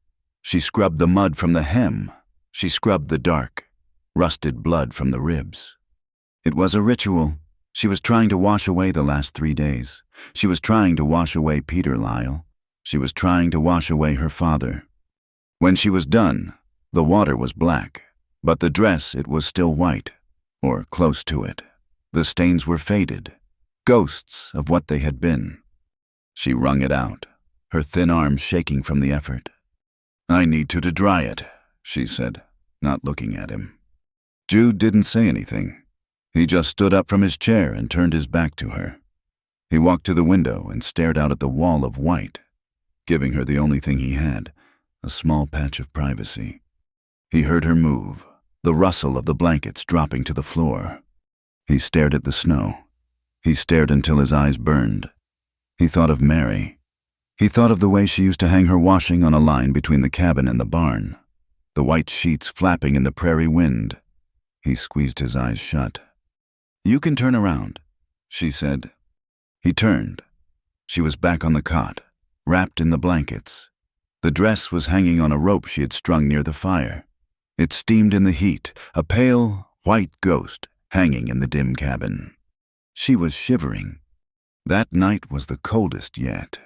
She scrubbed the mud from the hem. She scrubbed the dark, rusted blood from the ribs. It was a ritual. She was trying to wash away the last 3 days. She was trying to wash away Peter Lyle. She was trying to wash away her father. When she was done, the water was black, but the dress, it was still white, or close to it. The stains were faded, ghosts of what they had been. She wrung it out, her thin arms shaking from the effort. I need to dry it, she said, not looking at him. Jude didn't say anything. He just stood up from his chair and turned his back to her. He walked to the window and stared out at the wall of white, giving her the only thing he had, a small patch of privacy. He heard her move, the rustle of the blankets dropping to the floor. He stared at the snow. He stared until his eyes burned. He thought of Mary. He thought of the way she used to hang her washing on a line between the cabin and the barn, the white sheets flapping in the prairie wind. He squeezed his eyes shut. You can turn around, she said. He turned. She was back on the cot, wrapped in the blankets. The dress was hanging on a rope she had strung near the fire. It steamed in the heat, a pale, white ghost hanging in the dim cabin. She was shivering. That night was the coldest yet.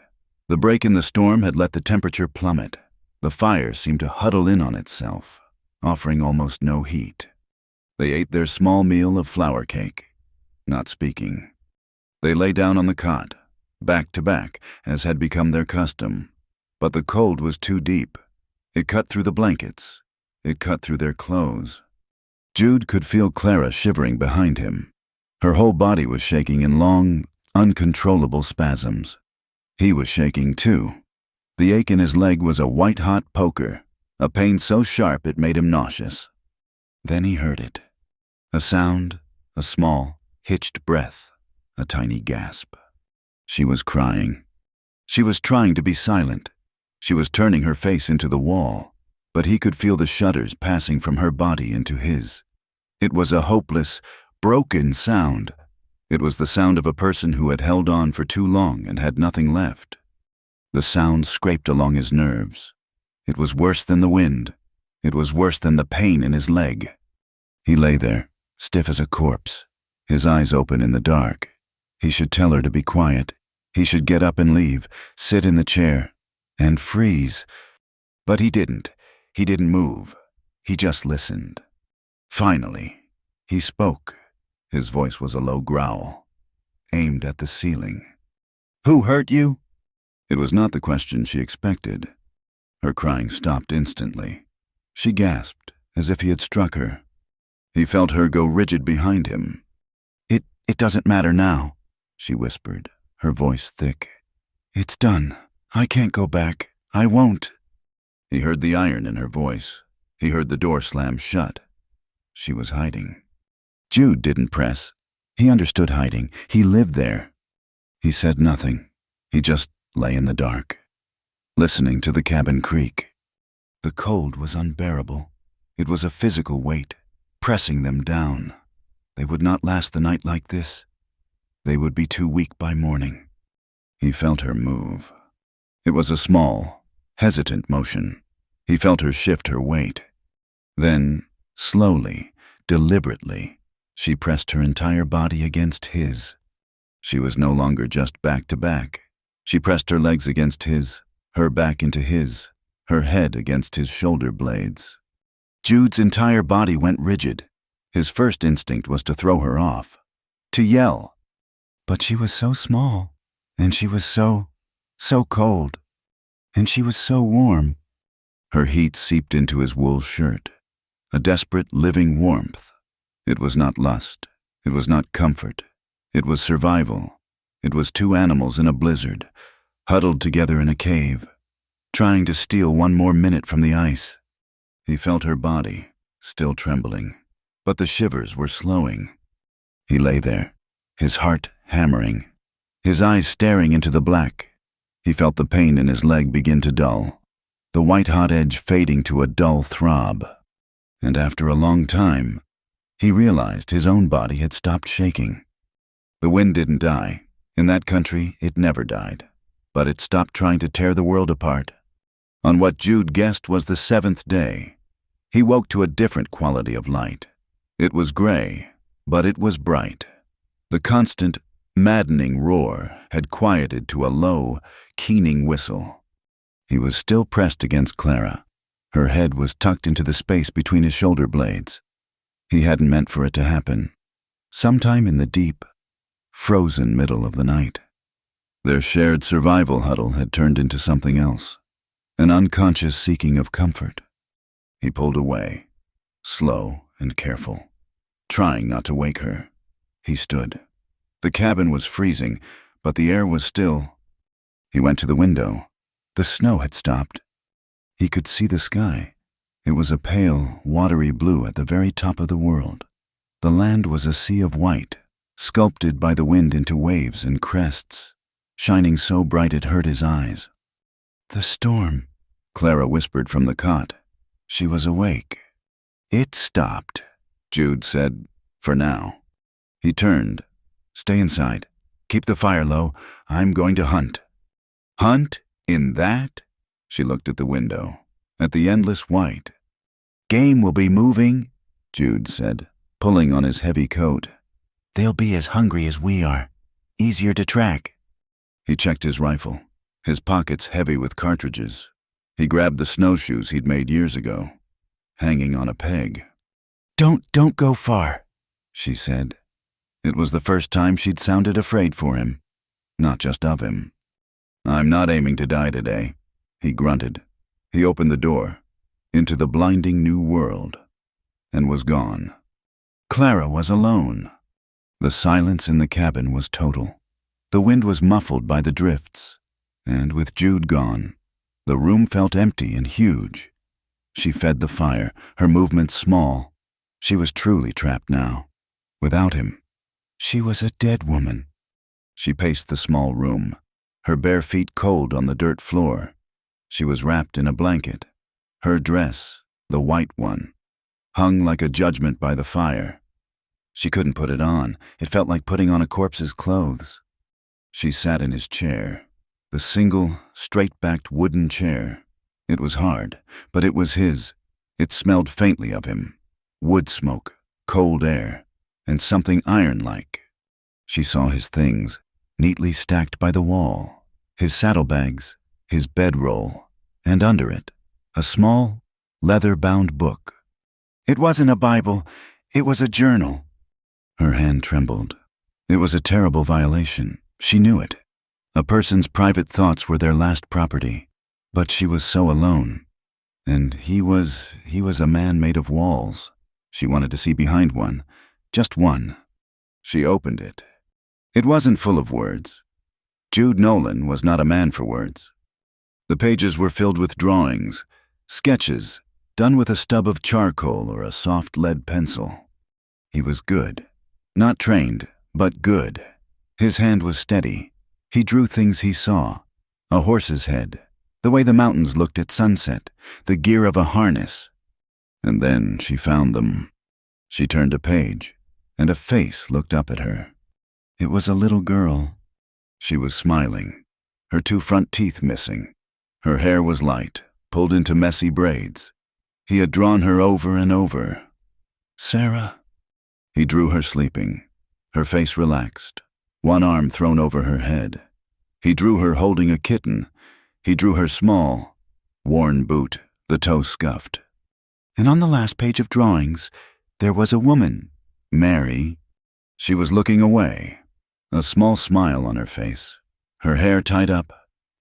The break in the storm had let the temperature plummet. The fire seemed to huddle in on itself, offering almost no heat. They ate their small meal of flour cake, not speaking. They lay down on the cot, back to back, as had become their custom. But the cold was too deep. It cut through the blankets. It cut through their clothes. Jude could feel Clara shivering behind him. Her whole body was shaking in long, uncontrollable spasms. He was shaking too. The ache in his leg was a white-hot poker, a pain so sharp it made him nauseous. Then he heard it. A sound, a small, hitched breath, a tiny gasp. She was crying. She was trying to be silent. She was turning her face into the wall, but he could feel the shudders passing from her body into his. It was a hopeless, broken sound. It was the sound of a person who had held on for too long and had nothing left. The sound scraped along his nerves. It was worse than the wind. It was worse than the pain in his leg. He lay there, stiff as a corpse, his eyes open in the dark. He should tell her to be quiet. He should get up and leave, sit in the chair, and freeze. But he didn't. He didn't move. He just listened. Finally, he spoke. His voice was a low growl, aimed at the ceiling. Who hurt you? It was not the question she expected. Her crying stopped instantly. She gasped, as if he had struck her. He felt her go rigid behind him. It doesn't matter now," she whispered, her voice thick. "It's done. I can't go back. I won't." He heard the iron in her voice. He heard the door slam shut. She was hiding. Jude didn't press. He understood hiding. He lived there. He said nothing. He just lay in the dark, listening to the cabin creak. The cold was unbearable. It was a physical weight, pressing them down. They would not last the night like this. They would be too weak by morning. He felt her move. It was a small, hesitant motion. He felt her shift her weight. Then, slowly, deliberately, she pressed her entire body against his. She was no longer just back to back. She pressed her legs against his, her back into his, her head against his shoulder blades. Jude's entire body went rigid. His first instinct was to throw her off, to yell. But she was so small, and she was so cold, and she was so warm. Her heat seeped into his wool shirt, a desperate, living warmth. It was not lust. It was not comfort. It was survival. It was two animals in a blizzard, huddled together in a cave, trying to steal one more minute from the ice. He felt her body, still trembling, but the shivers were slowing. He lay there, his heart hammering, his eyes staring into the black. He felt the pain in his leg begin to dull, the white-hot edge fading to a dull throb. And after a long time, he realized his own body had stopped shaking. The wind didn't die. In that country, it never died. But it stopped trying to tear the world apart. On what Jude guessed was the seventh day, he woke to a different quality of light. It was gray, but it was bright. The constant, maddening roar had quieted to a low, keening whistle. He was still pressed against Clara. Her head was tucked into the space between his shoulder blades. He hadn't meant for it to happen. Sometime in the deep, frozen middle of the night, their shared survival huddle had turned into something else, an unconscious seeking of comfort. He pulled away, slow and careful, trying not to wake her. He stood. The cabin was freezing, but the air was still. He went to the window. The snow had stopped. He could see the sky. It was a pale, watery blue at the very top of the world. The land was a sea of white, sculpted by the wind into waves and crests, shining so bright it hurt his eyes. "The storm," Clara whispered from the cot. She was awake. "It stopped," Jude said, "for now." He turned. "Stay inside. Keep the fire low. I'm going to hunt." "Hunt? In that?" She looked at the window, at the endless white. "Game will be moving," Jude said, pulling on his heavy coat. "They'll be as hungry as we are. Easier to track." He checked his rifle, his pockets heavy with cartridges. He grabbed the snowshoes he'd made years ago, hanging on a peg. Don't go far," she said. It was the first time she'd sounded afraid for him, not just of him. "I'm not aiming to die today," he grunted. He opened the door, into the blinding new world, and was gone. Clara was alone. The silence in the cabin was total. The wind was muffled by the drifts, and with Jude gone, the room felt empty and huge. She fed the fire, her movements small. She was truly trapped now. Without him, she was a dead woman. She paced the small room, her bare feet cold on the dirt floor. She was wrapped in a blanket. Her dress, the white one, hung like a judgment by the fire. She couldn't put it on. It felt like putting on a corpse's clothes. She sat in his chair, the single, straight-backed wooden chair. It was hard, but it was his. It smelled faintly of him. Wood smoke, cold air, and something iron-like. She saw his things, neatly stacked by the wall. His saddlebags, his bedroll, and under it, a small, leather-bound book. It wasn't a Bible, it was a journal. Her hand trembled. It was a terrible violation. She knew it. A person's private thoughts were their last property. But she was so alone. And he was a man made of walls. She wanted to see behind one. Just one. She opened it. It wasn't full of words. Jude Nolan was not a man for words. The pages were filled with drawings, sketches, done with a stub of charcoal or a soft lead pencil. He was good. Not trained, but good. His hand was steady. He drew things he saw. A horse's head, the way the mountains looked at sunset, the gear of a harness. And then she found them. She turned a page, and a face looked up at her. It was a little girl. She was smiling, her 2 front teeth missing. Her hair was light, pulled into messy braids. He had drawn her over and over. Sarah. He drew her sleeping, her face relaxed, one arm thrown over her head. He drew her holding a kitten. He drew her small, worn boot, the toe scuffed. And on the last page of drawings, there was a woman, Mary. She was looking away, a small smile on her face, her hair tied up,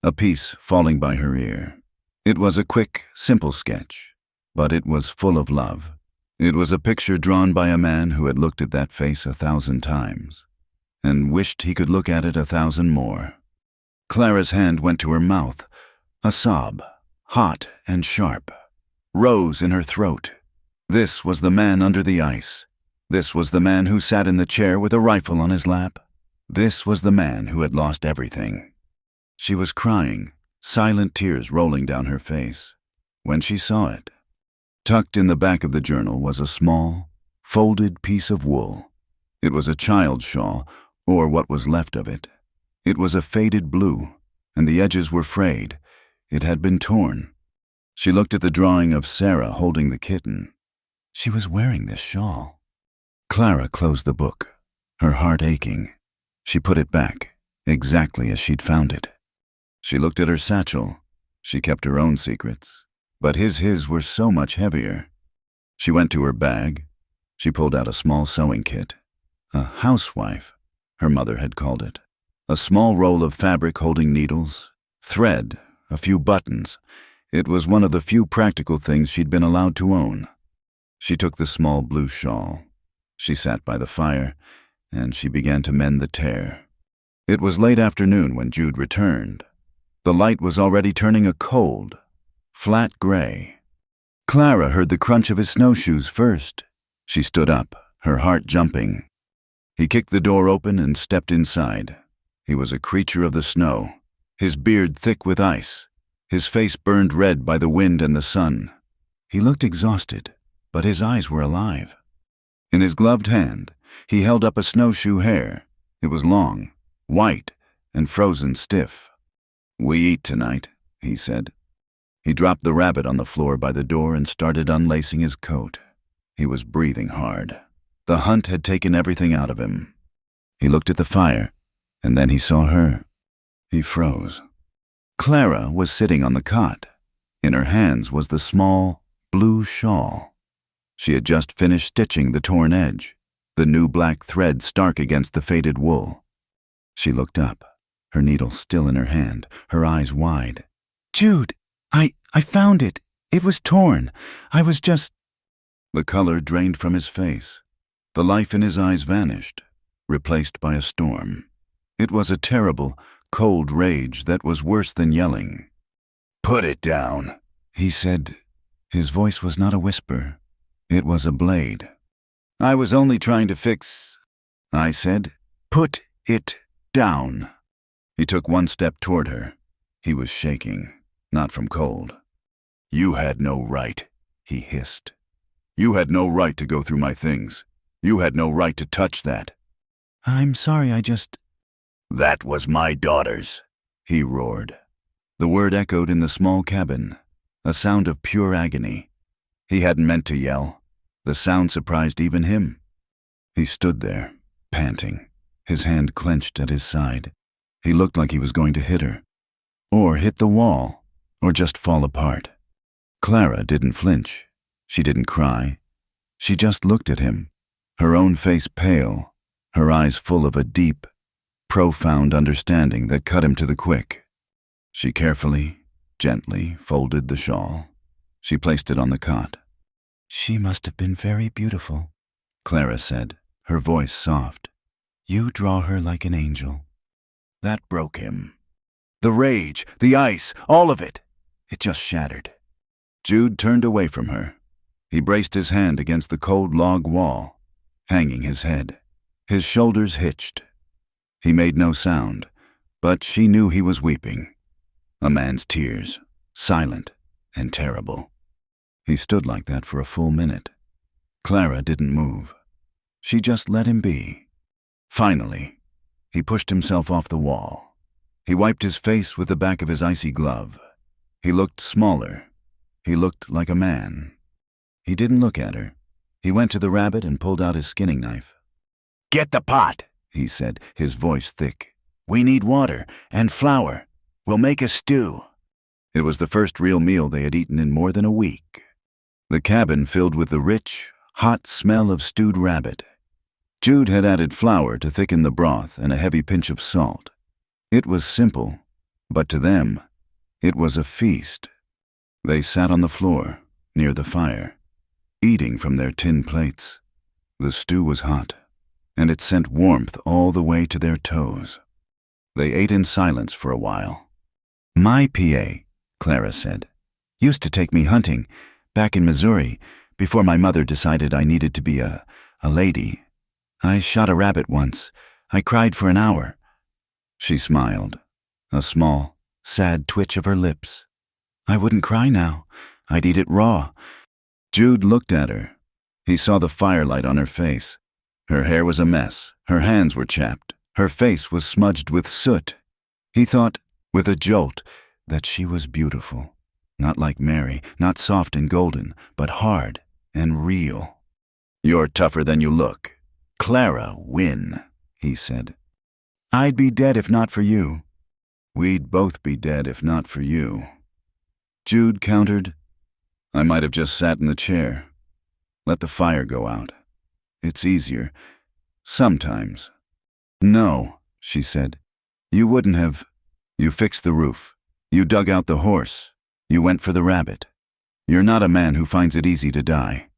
a piece falling by her ear. It was a quick, simple sketch, but it was full of love. It was a picture drawn by a man who had looked at that face 1,000 times and wished he could look at it 1,000 more. Clara's hand went to her mouth. A sob, hot and sharp, rose in her throat. This was the man under the ice. This was the man who sat in the chair with a rifle on his lap. This was the man who had lost everything. She was crying, silent tears rolling down her face, when she saw it. Tucked in the back of the journal was a small, folded piece of wool. It was a child's shawl, or what was left of it. It was a faded blue, and the edges were frayed. It had been torn. She looked at the drawing of Sarah holding the kitten. She was wearing this shawl. Clara closed the book, her heart aching. She put it back, exactly as she'd found it. She looked at her satchel. She kept her own secrets, but his were so much heavier. She went to her bag. She pulled out a small sewing kit. A housewife, her mother had called it. A small roll of fabric holding needles, thread, a few buttons. It was one of the few practical things she'd been allowed to own. She took the small blue shawl. She sat by the fire, and she began to mend the tear. It was late afternoon when Jude returned. The light was already turning a cold, flat gray. Clara heard the crunch of his snowshoes first. She stood up, her heart jumping. He kicked the door open and stepped inside. He was a creature of the snow, his beard thick with ice, his face burned red by the wind and the sun. He looked exhausted, but his eyes were alive. In his gloved hand, he held up a snowshoe hare. It was long, white, and frozen stiff. "We eat tonight," he said. He dropped the rabbit on the floor by the door and started unlacing his coat. He was breathing hard. The hunt had taken everything out of him. He looked at the fire, and then he saw her. He froze. Clara was sitting on the cot. In her hands was the small, blue shawl. She had just finished stitching the torn edge, the new black thread stark against the faded wool. She looked up, her needle still in her hand, her eyes wide. "Jude, I found it. It was torn. I was just—" The color drained from his face. The life in his eyes vanished, replaced by a storm. It was a terrible, cold rage that was worse than yelling. "Put it down," he said. His voice was not a whisper. It was a blade. "I was only trying to fix," I said. "Put it down." He took one step toward her. He was shaking, not from cold. "You had no right," he hissed. "You had no right to go through my things. You had no right to touch that." "I'm sorry, I just—" "That was my daughter's," he roared. The word echoed in the small cabin, a sound of pure agony. He hadn't meant to yell. The sound surprised even him. He stood there, panting, his hand clenched at his side. He looked like he was going to hit her, or hit the wall, or just fall apart. Clara didn't flinch. She didn't cry. She just looked at him, her own face pale, her eyes full of a deep, profound understanding that cut him to the quick. She carefully, gently folded the shawl. She placed it on the cot. "She must have been very beautiful," Clara said, her voice soft. "You draw her like an angel." That broke him. The rage, the ice, all of it. It just shattered. Jude turned away from her. He braced his hand against the cold log wall, hanging his head. His shoulders hitched. He made no sound, but she knew he was weeping. A man's tears, silent and terrible. He stood like that for a full minute. Clara didn't move. She just let him be. Finally, he pushed himself off the wall. He wiped his face with the back of his icy glove. He looked smaller. He looked like a man. He didn't look at her. He went to the rabbit and pulled out his skinning knife. "Get the pot," he said, his voice thick. "We need water and flour. We'll make a stew." It was the first real meal they had eaten in more than a week. The cabin filled with the rich, hot smell of stewed rabbit. Jude had added flour to thicken the broth and a heavy pinch of salt. It was simple, but to them, it was a feast. They sat on the floor, near the fire, eating from their tin plates. The stew was hot, and it sent warmth all the way to their toes. They ate in silence for a while. "My PA," Clara said, "used to take me hunting, back in Missouri, before my mother decided I needed to be a lady. I shot a rabbit once. I cried for an hour." She smiled, a small, sad twitch of her lips. "I wouldn't cry now. I'd eat it raw." Jude looked at her. He saw the firelight on her face. Her hair was a mess. Her hands were chapped. Her face was smudged with soot. He thought, with a jolt, that she was beautiful. Not like Mary, not soft and golden, but hard and real. "You're tougher than you look. Clara, win," he said. "I'd be dead if not for you." "We'd both be dead if not for you." Jude countered, "I might have just sat in the chair. Let the fire go out. It's easier. Sometimes." "No," she said. "You wouldn't have. You fixed the roof. You dug out the horse. You went for the rabbit. You're not a man who finds it easy to die."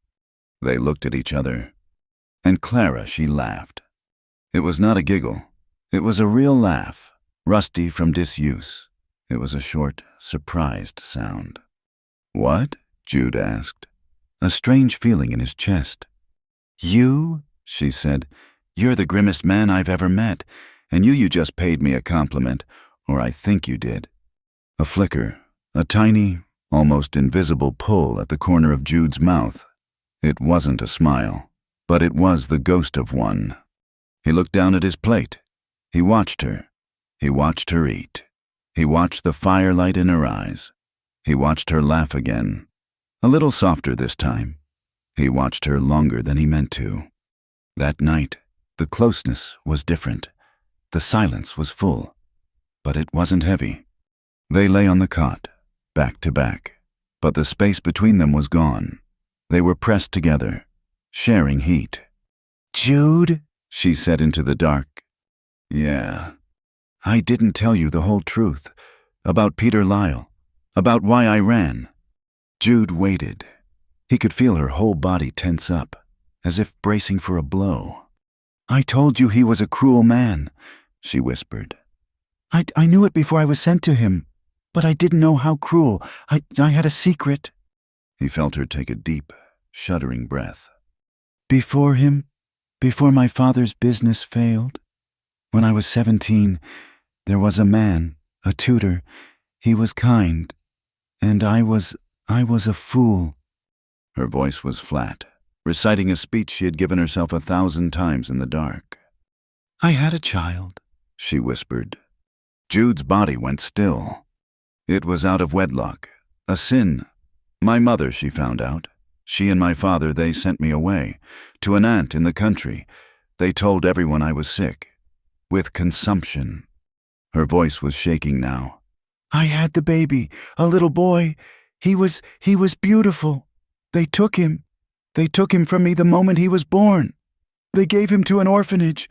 They looked at each other. And Clara, she laughed. It was not a giggle. It was a real laugh, rusty from disuse. It was a short, surprised sound. "What?" Jude asked, a strange feeling in his chest. "You?" she said. "You're the grimmest man I've ever met, and you just paid me a compliment, or I think you did." A flicker, a tiny, almost invisible pull at the corner of Jude's mouth. It wasn't a smile, but it was the ghost of one. He looked down at his plate. He watched her. He watched her eat. He watched the firelight in her eyes. He watched her laugh again, a little softer this time. He watched her longer than he meant to. That night, the closeness was different. The silence was full, but it wasn't heavy. They lay on the cot, back to back, but the space between them was gone. They were pressed together, sharing heat. "Jude," she said into the dark. "Yeah. I didn't tell you the whole truth, about Peter Lyle, about why I ran." Jude waited. He could feel her whole body tense up, as if bracing for a blow. "I told you he was a cruel man," she whispered. I knew it before I was sent to him, but I didn't know how cruel. I had a secret." He felt her take a deep, shuddering breath. "Before him, before my father's business failed, when I was 17, there was a man, a tutor. He was kind, and I was a fool." Her voice was flat, reciting a speech she had given herself 1,000 times in the dark. "I had a child," she whispered. Jude's body went still. "It was out of wedlock, a sin. My mother, she found out. She and my father, they sent me away, to an aunt in the country. They told everyone I was sick, with consumption." Her voice was shaking now. "I had the baby, a little boy. He was beautiful. They took him. They took him from me the moment he was born. They gave him to an orphanage.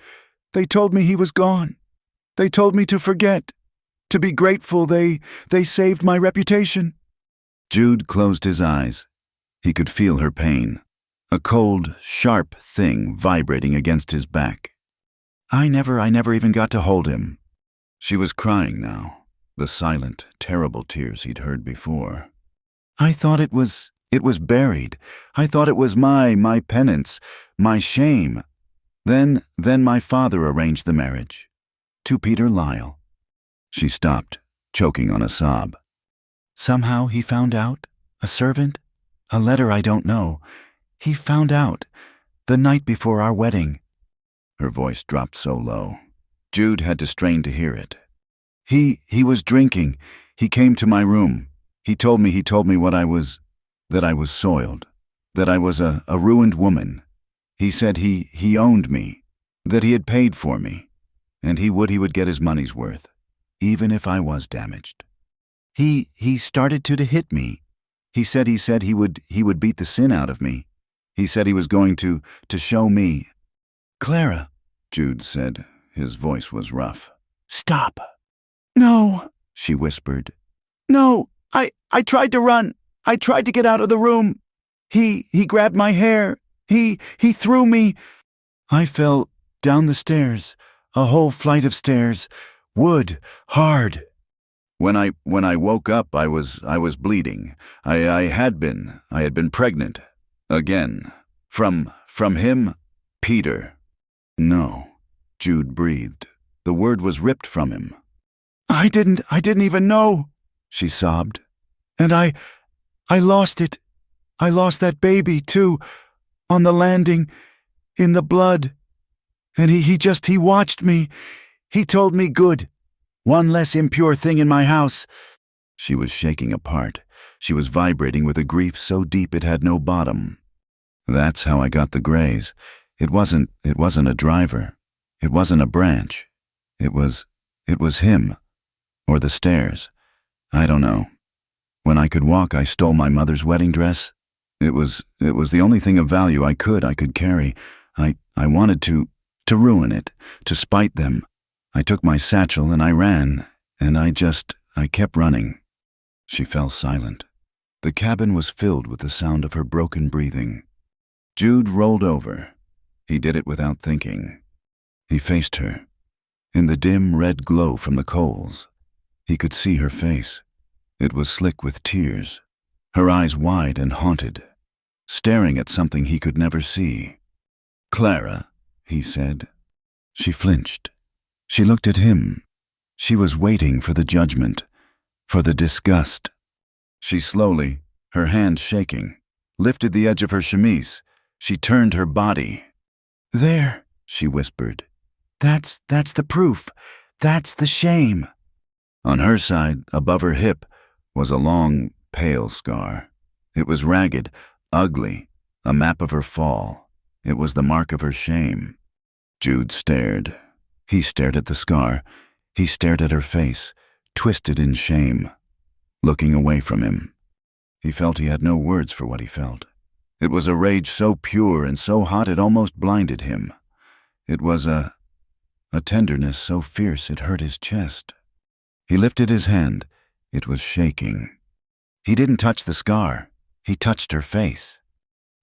They told me he was gone. They told me to forget. To be grateful they saved my reputation." Jude closed his eyes. He could feel her pain, a cold, sharp thing vibrating against his back. I never even got to hold him." She was crying now, the silent, terrible tears he'd heard before. "I thought it was buried. I thought it was my penance, my shame. Then my father arranged the marriage. To Peter Lyle." She stopped, choking on a sob. "Somehow he found out? A servant? A letter I don't know. He found out. The night before our wedding." Her voice dropped so low. Jude had to strain to hear it. He was drinking. He came to my room. He told me that I was soiled, that I was a ruined woman. He said he owned me, that he had paid for me, and he would get his money's worth, even if I was damaged. He started to hit me. He said he would beat the sin out of me. He said he was going to show me. "Clara," Jude said. His voice was rough. "Stop." "No," she whispered. "No, I tried to run. I tried to get out of the room. He grabbed my hair. He threw me. I fell down the stairs, a whole flight of stairs, wood, hard. When I woke up, I was bleeding. I had been pregnant. Again. From him, Peter." "No," Jude breathed. The word was ripped from him. I didn't even know," she sobbed. "And I lost it. I lost that baby, too, on the landing, in the blood. And he watched me. He told me good. One less impure thing in my house." She was shaking apart. She was vibrating with a grief so deep it had no bottom. "That's how I got the grays. It wasn't a driver. It wasn't a branch. It was him. Or the stairs. I don't know. When I could walk, I stole my mother's wedding dress. It was the only thing of value I could carry. I wanted to ruin it, to spite them. I took my satchel and I ran, and I kept running." She fell silent. The cabin was filled with the sound of her broken breathing. Jude rolled over. He did it without thinking. He faced her. In the dim red glow from the coals, he could see her face. It was slick with tears, her eyes wide and haunted, staring at something he could never see. "Clara," he said. She flinched. She looked at him. She was waiting for the judgment, for the disgust. She slowly, her hands shaking, lifted the edge of her chemise. She turned her body. "There," she whispered. That's the proof. That's the shame." On her side, above her hip, was a long, pale scar. It was ragged, ugly, a map of her fall. It was the mark of her shame. Jude stared. He stared at the scar. He stared at her face, twisted in shame, looking away from him. He felt he had no words for what he felt. It was a rage so pure and so hot it almost blinded him. It was a tenderness so fierce it hurt his chest. He lifted his hand. It was shaking. He didn't touch the scar. He touched her face.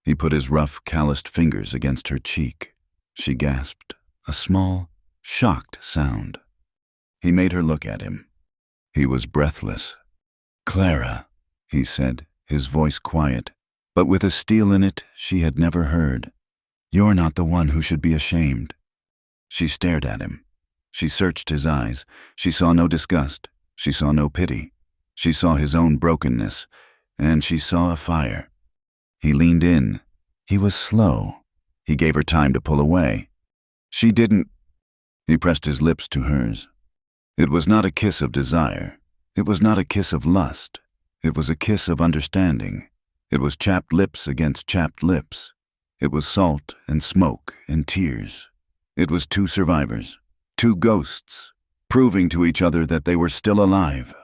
He put his rough, calloused fingers against her cheek. She gasped, a small, shocked sound. He made her look at him. He was breathless. "Clara," he said, his voice quiet, but with a steel in it she had never heard. "You're not the one who should be ashamed." She stared at him. She searched his eyes. She saw no disgust. She saw no pity. She saw his own brokenness, and she saw a fire. He leaned in. He was slow. He gave her time to pull away. She didn't. He pressed his lips to hers. It was not a kiss of desire. It was not a kiss of lust. It was a kiss of understanding. It was chapped lips against chapped lips. It was salt and smoke and tears. It was two survivors, two ghosts, proving to each other that they were still alive.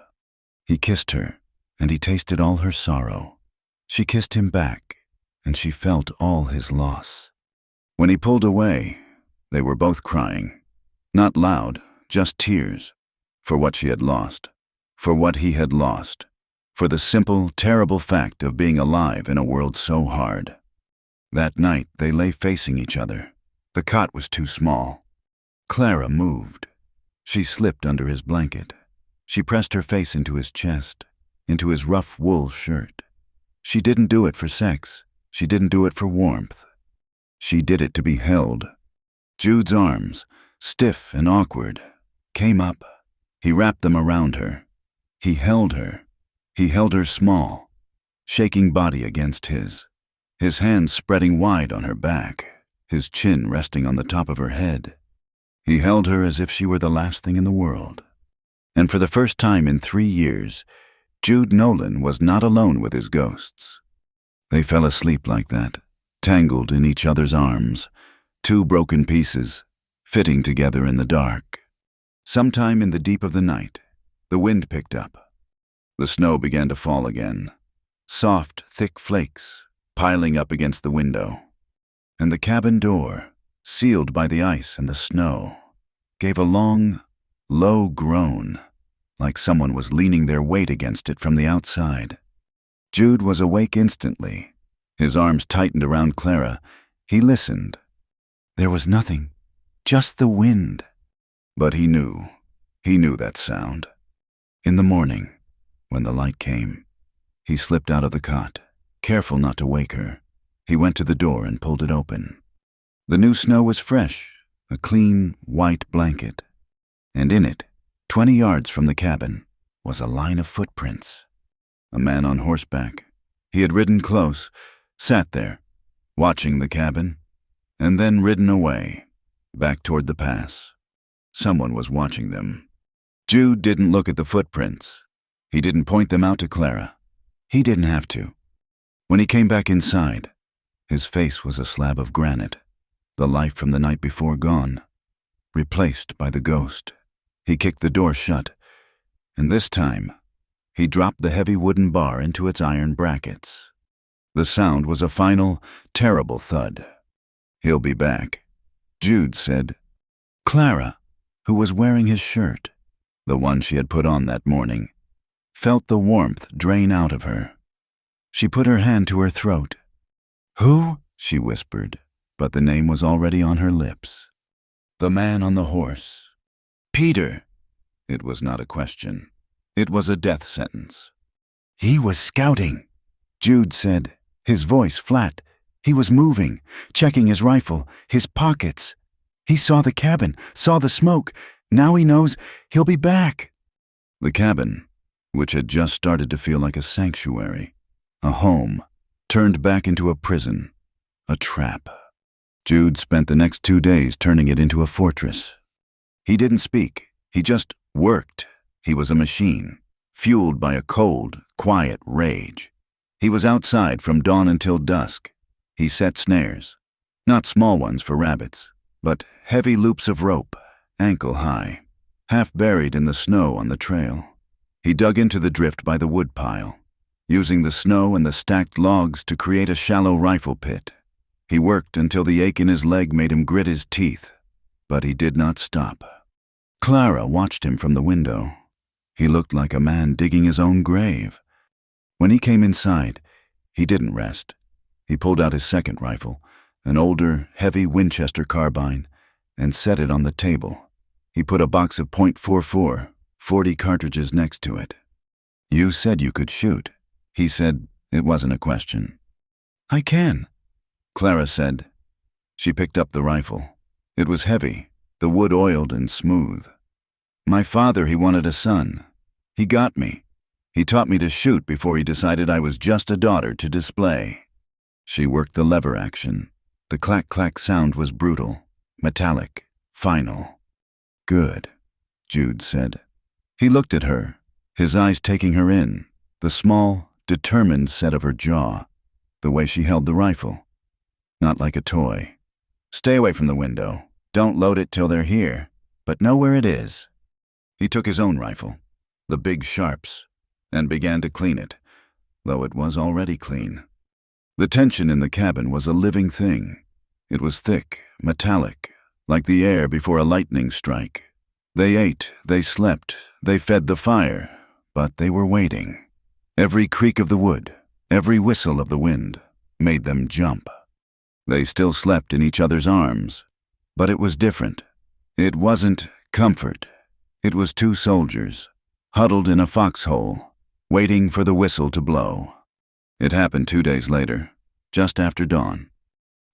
He kissed her, and he tasted all her sorrow. She kissed him back, and she felt all his loss. When he pulled away, they were both crying. Not loud, just tears. For what she had lost. For what he had lost. For the simple, terrible fact of being alive in a world so hard. That night they lay facing each other. The cot was too small. Clara moved. She slipped under his blanket. She pressed her face into his chest, into his rough wool shirt. She didn't do it for sex. She didn't do it for warmth. She did it to be held. Jude's arms, stiff and awkward, came up. He wrapped them around her. He held her. He held her small, shaking body against his hands spreading wide on her back, his chin resting on the top of her head. He held her as if she were the last thing in the world. And for the first time in 3 years, Jude Nolan was not alone with his ghosts. They fell asleep like that, tangled in each other's arms, 2 broken pieces, fitting together in the dark. Sometime in the deep of the night, the wind picked up. The snow began to fall again, soft, thick flakes piling up against the window. And the cabin door, sealed by the ice and the snow, gave a long, low groan, like someone was leaning their weight against it from the outside. Jude was awake instantly. His arms tightened around Clara. He listened. There was nothing, just the wind. But he knew that sound. In the morning, when the light came, he slipped out of the cot, careful not to wake her. He went to the door and pulled it open. The new snow was fresh, a clean, white blanket. And in it, 20 yards from the cabin, was a line of footprints. A man on horseback. He had ridden close, sat there, watching the cabin, and then ridden away, back toward the pass. Someone was watching them. Jude didn't look at the footprints. He didn't point them out to Clara. He didn't have to. When he came back inside, his face was a slab of granite, the life from the night before gone, replaced by the ghost. He kicked the door shut, and this time, he dropped the heavy wooden bar into its iron brackets. The sound was a final, terrible thud. He'll be back, Jude said. Clara, who was wearing his shirt, the one she had put on that morning, felt the warmth drain out of her. She put her hand to her throat. Who? She whispered, but the name was already on her lips. The man on the horse. Peter. It was not a question. It was a death sentence. He was scouting, Jude said, his voice flat. He was moving, checking his rifle, his pockets. He saw the cabin, saw the smoke. Now he knows he'll be back. The cabin, which had just started to feel like a sanctuary, a home, turned back into a prison, a trap. Jude spent the next 2 days turning it into a fortress. He didn't speak. He just worked. He was a machine, fueled by a cold, quiet rage. He was outside from dawn until dusk. He set snares, not small ones for rabbits, but heavy loops of rope, ankle high, half buried in the snow on the trail. He dug into the drift by the wood pile, using the snow and the stacked logs to create a shallow rifle pit. He worked until the ache in his leg made him grit his teeth, but he did not stop. Clara watched him from the window. He looked like a man digging his own grave. When he came inside, he didn't rest. He pulled out his second rifle, an older, heavy Winchester carbine, and set it on the table. He put a box of .44, 40 cartridges next to it. You said you could shoot. He said it wasn't a question. I can, Clara said. She picked up the rifle. It was heavy, the wood oiled and smooth. My father, he wanted a son. He got me. He taught me to shoot before he decided I was just a daughter to display. She worked the lever action. The clack-clack sound was brutal, metallic, final. Good, Jude said. He looked at her, his eyes taking her in, the small, determined set of her jaw, the way she held the rifle. Not like a toy. Stay away from the window. Don't load it till they're here, but know where it is. He took his own rifle, the big sharps, and began to clean it, though it was already clean. The tension in the cabin was a living thing. It was thick, metallic, like the air before a lightning strike. They ate, they slept, they fed the fire, but they were waiting. Every creak of the wood, every whistle of the wind, made them jump. They still slept in each other's arms, but it was different. It wasn't comfort. It was two soldiers, huddled in a foxhole, waiting for the whistle to blow. It happened 2 days later, just after dawn.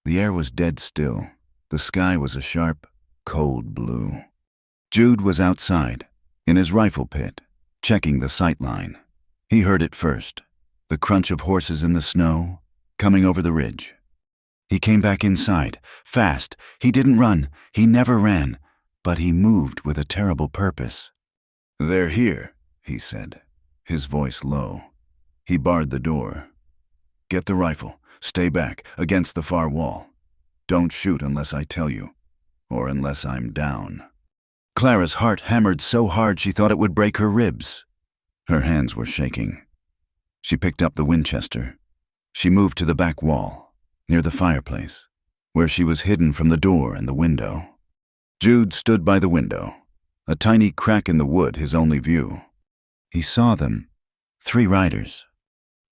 The air was dead still. The sky was a sharp, cold blue. Jude was outside, in his rifle pit, checking the sight line. He heard it first, the crunch of horses in the snow, coming over the ridge. He came back inside, fast. He didn't run, he never ran, but he moved with a terrible purpose. "They're here," he said, his voice low. He barred the door. "Get the rifle. Stay back, against the far wall. Don't shoot unless I tell you, or unless I'm down." Clara's heart hammered so hard she thought it would break her ribs. Her hands were shaking. She picked up the Winchester. She moved to the back wall, near the fireplace, where she was hidden from the door and the window. Jude stood by the window, a tiny crack in the wood his only view. He saw them, 3 riders.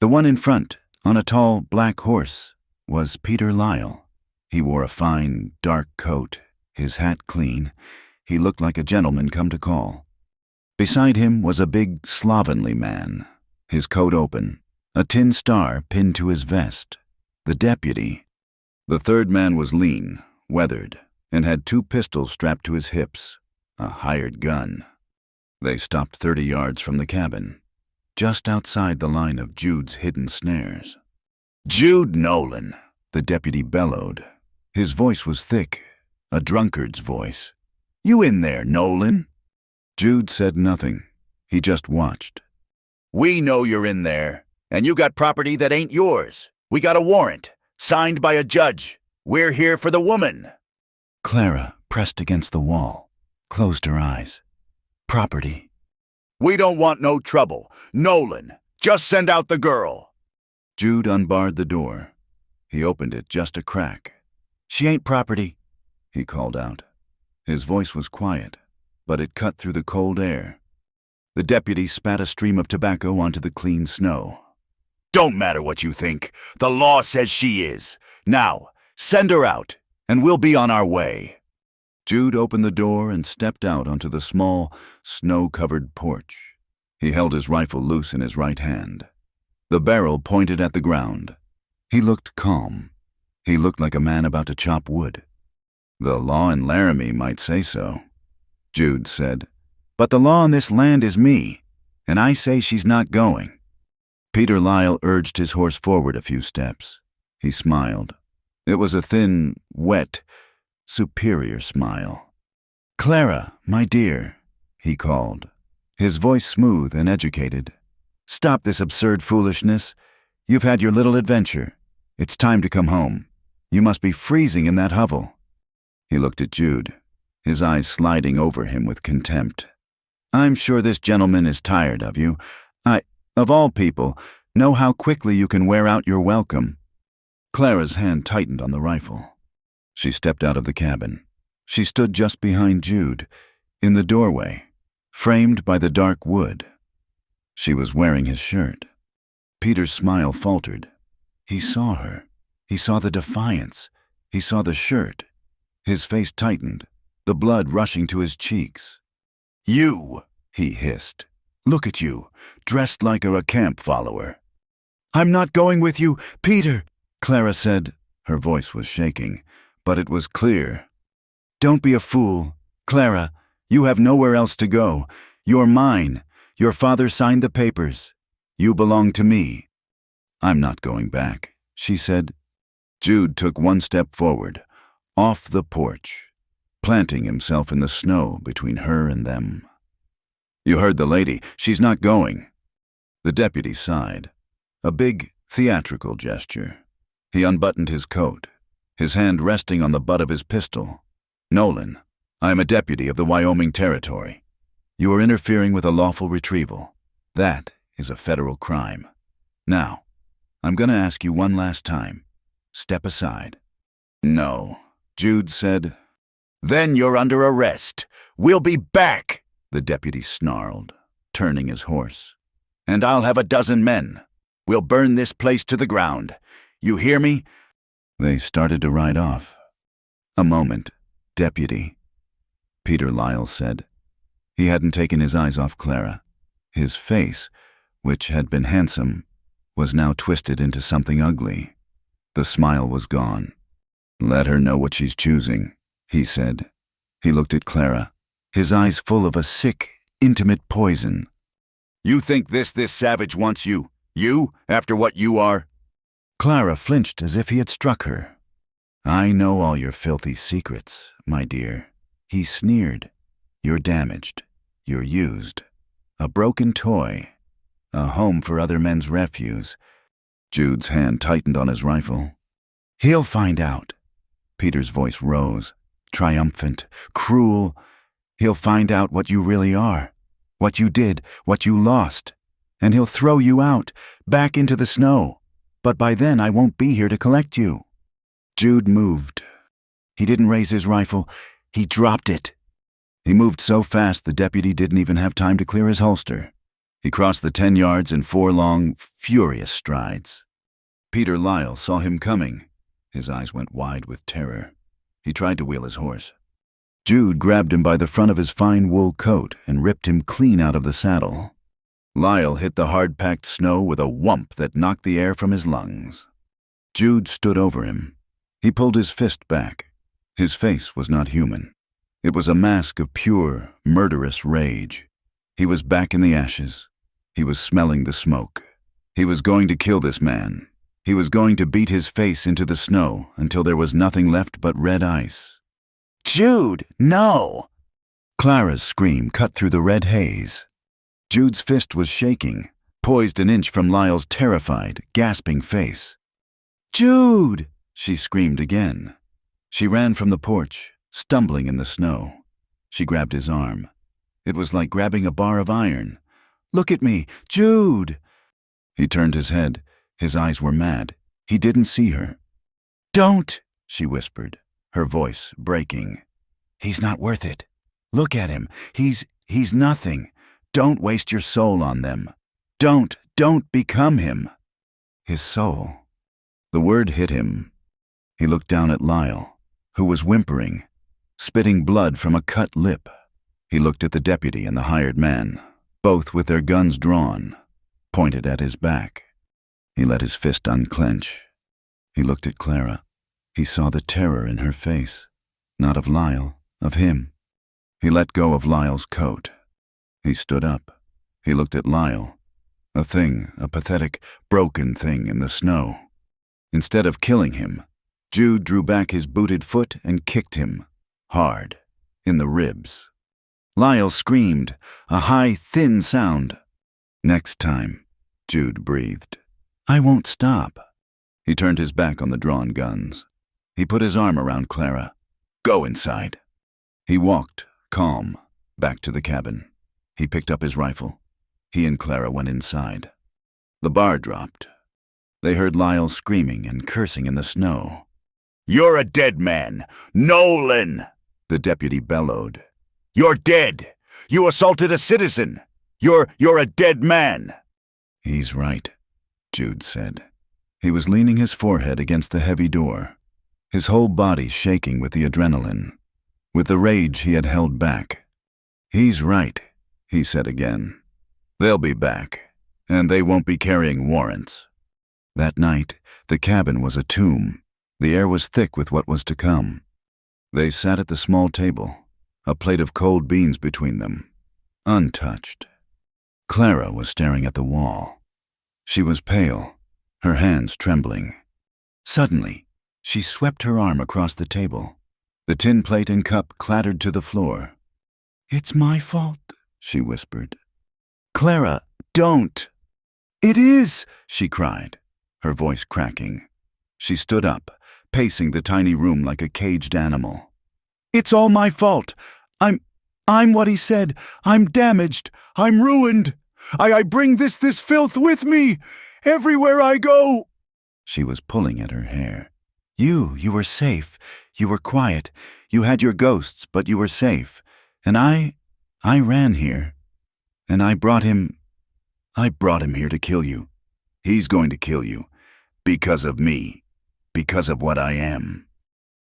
The one in front, on a tall black horse, was Peter Lyle. He wore a fine, dark coat, his hat clean. He looked like a gentleman come to call. Beside him was a big, slovenly man, his coat open, a tin star pinned to his vest. The deputy. The third man was lean, weathered, and had 2 pistols strapped to his hips, a hired gun. They stopped 30 yards from the cabin, just outside the line of Jude's hidden snares. "Jude Nolan," the deputy bellowed. His voice was thick, a drunkard's voice. "You in there, Nolan?" Jude said nothing. He just watched. "We know you're in there, and you got property that ain't yours. We got a warrant, signed by a judge. We're here for the woman." Clara, pressed against the wall, closed her eyes. "Property." "We don't want no trouble. Nolan, just send out the girl." Jude unbarred the door. He opened it just a crack. "She ain't property," he called out. His voice was quiet, but it cut through the cold air. The deputy spat a stream of tobacco onto the clean snow. "Don't matter what you think. The law says she is. Now, send her out, and we'll be on our way." Jude opened the door and stepped out onto the small, snow-covered porch. He held his rifle loose in his right hand. The barrel pointed at the ground. He looked calm. He looked like a man about to chop wood. "The law in Laramie might say so," Jude said. "But the law on this land is me, and I say she's not going." Peter Lyle urged his horse forward a few steps. He smiled. It was a thin, wet, superior smile. "Clara, my dear," he called, his voice smooth and educated. "Stop this absurd foolishness. You've had your little adventure. It's time to come home. You must be freezing in that hovel." He looked at Jude, his eyes sliding over him with contempt. "I'm sure this gentleman is tired of you. I, of all people, know how quickly you can wear out your welcome." Clara's hand tightened on the rifle. She stepped out of the cabin. She stood just behind Jude, in the doorway, framed by the dark wood. She was wearing his shirt. Peter's smile faltered. He saw her. He saw the defiance. He saw the shirt. His face tightened, the blood rushing to his cheeks. "You," he hissed. "Look at you, dressed like a camp follower." "I'm not going with you, Peter," Clara said. Her voice was shaking, but it was clear. "Don't be a fool. Clara, you have nowhere else to go. You're mine. Your father signed the papers. You belong to me." "I'm not going back," she said. Jude took 1 step forward, off the porch, planting himself in the snow between her and them. "You heard the lady. She's not going." The deputy sighed, a big, theatrical gesture. He unbuttoned his coat, his hand resting on the butt of his pistol. "Nolan, I am a deputy of the Wyoming Territory. You are interfering with a lawful retrieval. That is a federal crime. Now, I'm going to ask you one last time. Step aside." "No," Jude said. Then you're under arrest. We'll be back, the deputy snarled, turning his horse. And I'll have 12 men. We'll burn this place to the ground. You hear me? They started to ride off. A moment, deputy, Peter Lyle said. He hadn't taken his eyes off Clara. His face, which had been handsome, was now twisted into something ugly. The smile was gone. Let her know what she's choosing, he said. He looked at Clara, his eyes full of a sick, intimate poison. You think this savage wants you? You, after what you are? Clara flinched as if he had struck her. I know all your filthy secrets, my dear. He sneered. You're damaged. You're used. A broken toy. A home for other men's refuse. Jude's hand tightened on his rifle. He'll find out. Peter's voice rose, triumphant, cruel. He'll find out what you really are, what you did, what you lost, and he'll throw you out, back into the snow. But by then I won't be here to collect you. Jude moved. He didn't raise his rifle. He dropped it. He moved so fast the deputy didn't even have time to clear his holster. He crossed the 10 yards in 4 long, furious strides. Peter Lyle saw him coming. His eyes went wide with terror. He tried to wheel his horse. Jude grabbed him by the front of his fine wool coat and ripped him clean out of the saddle. Lyle hit the hard-packed snow with a whump that knocked the air from his lungs. Jude stood over him. He pulled his fist back. His face was not human. It was a mask of pure, murderous rage. He was back in the ashes. He was smelling the smoke. He was going to kill this man. He was going to beat his face into the snow until there was nothing left but red ice. Jude, no! Clara's scream cut through the red haze. Jude's fist was shaking, poised an inch from Lyle's terrified, gasping face. Jude! She screamed again. She ran from the porch, stumbling in the snow. She grabbed his arm. It was like grabbing a bar of iron. Look at me, Jude! He turned his head. His eyes were mad. He didn't see her. Don't, she whispered, her voice breaking. He's not worth it. Look at him. He's nothing. Don't waste your soul on them. Don't become him. His soul. The word hit him. He looked down at Lyle, who was whimpering, spitting blood from a cut lip. He looked at the deputy and the hired man, both with their guns drawn, pointed at his back. He let his fist unclench. He looked at Clara. He saw the terror in her face, not of Lyle, of him. He let go of Lyle's coat. He stood up. He looked at Lyle, a thing, a pathetic, broken thing in the snow. Instead of killing him, Jude drew back his booted foot and kicked him, hard, in the ribs. Lyle screamed, a high, thin sound. Next time, Jude breathed. I won't stop. He turned his back on the drawn guns. He put his arm around Clara. Go inside. He walked, calm, back to the cabin. He picked up his rifle. He and Clara went inside. The bar dropped. They heard Lyle screaming and cursing in the snow. You're a dead man! Nolan! The deputy bellowed. You're dead! You assaulted a citizen! You're a dead man! He's right, Jude said. He was leaning his forehead against the heavy door, his whole body shaking with the adrenaline, with the rage he had held back. He's right, he said again. They'll be back, and they won't be carrying warrants. That night, the cabin was a tomb. The air was thick with what was to come. They sat at the small table, a plate of cold beans between them, untouched. Clara was staring at the wall. She was pale, her hands trembling. Suddenly, she swept her arm across the table. The tin plate and cup clattered to the floor. It's my fault, she whispered. Clara, don't! It is, she cried, her voice cracking. She stood up, pacing the tiny room like a caged animal. It's all my fault. I'm what he said. I'm damaged. I'm ruined. I bring this filth with me everywhere I go. She was pulling at her hair. You were safe. You were quiet. You had your ghosts, but you were safe. And I ran here. And I brought him here to kill you. He's going to kill you. Because of me. Because of what I am."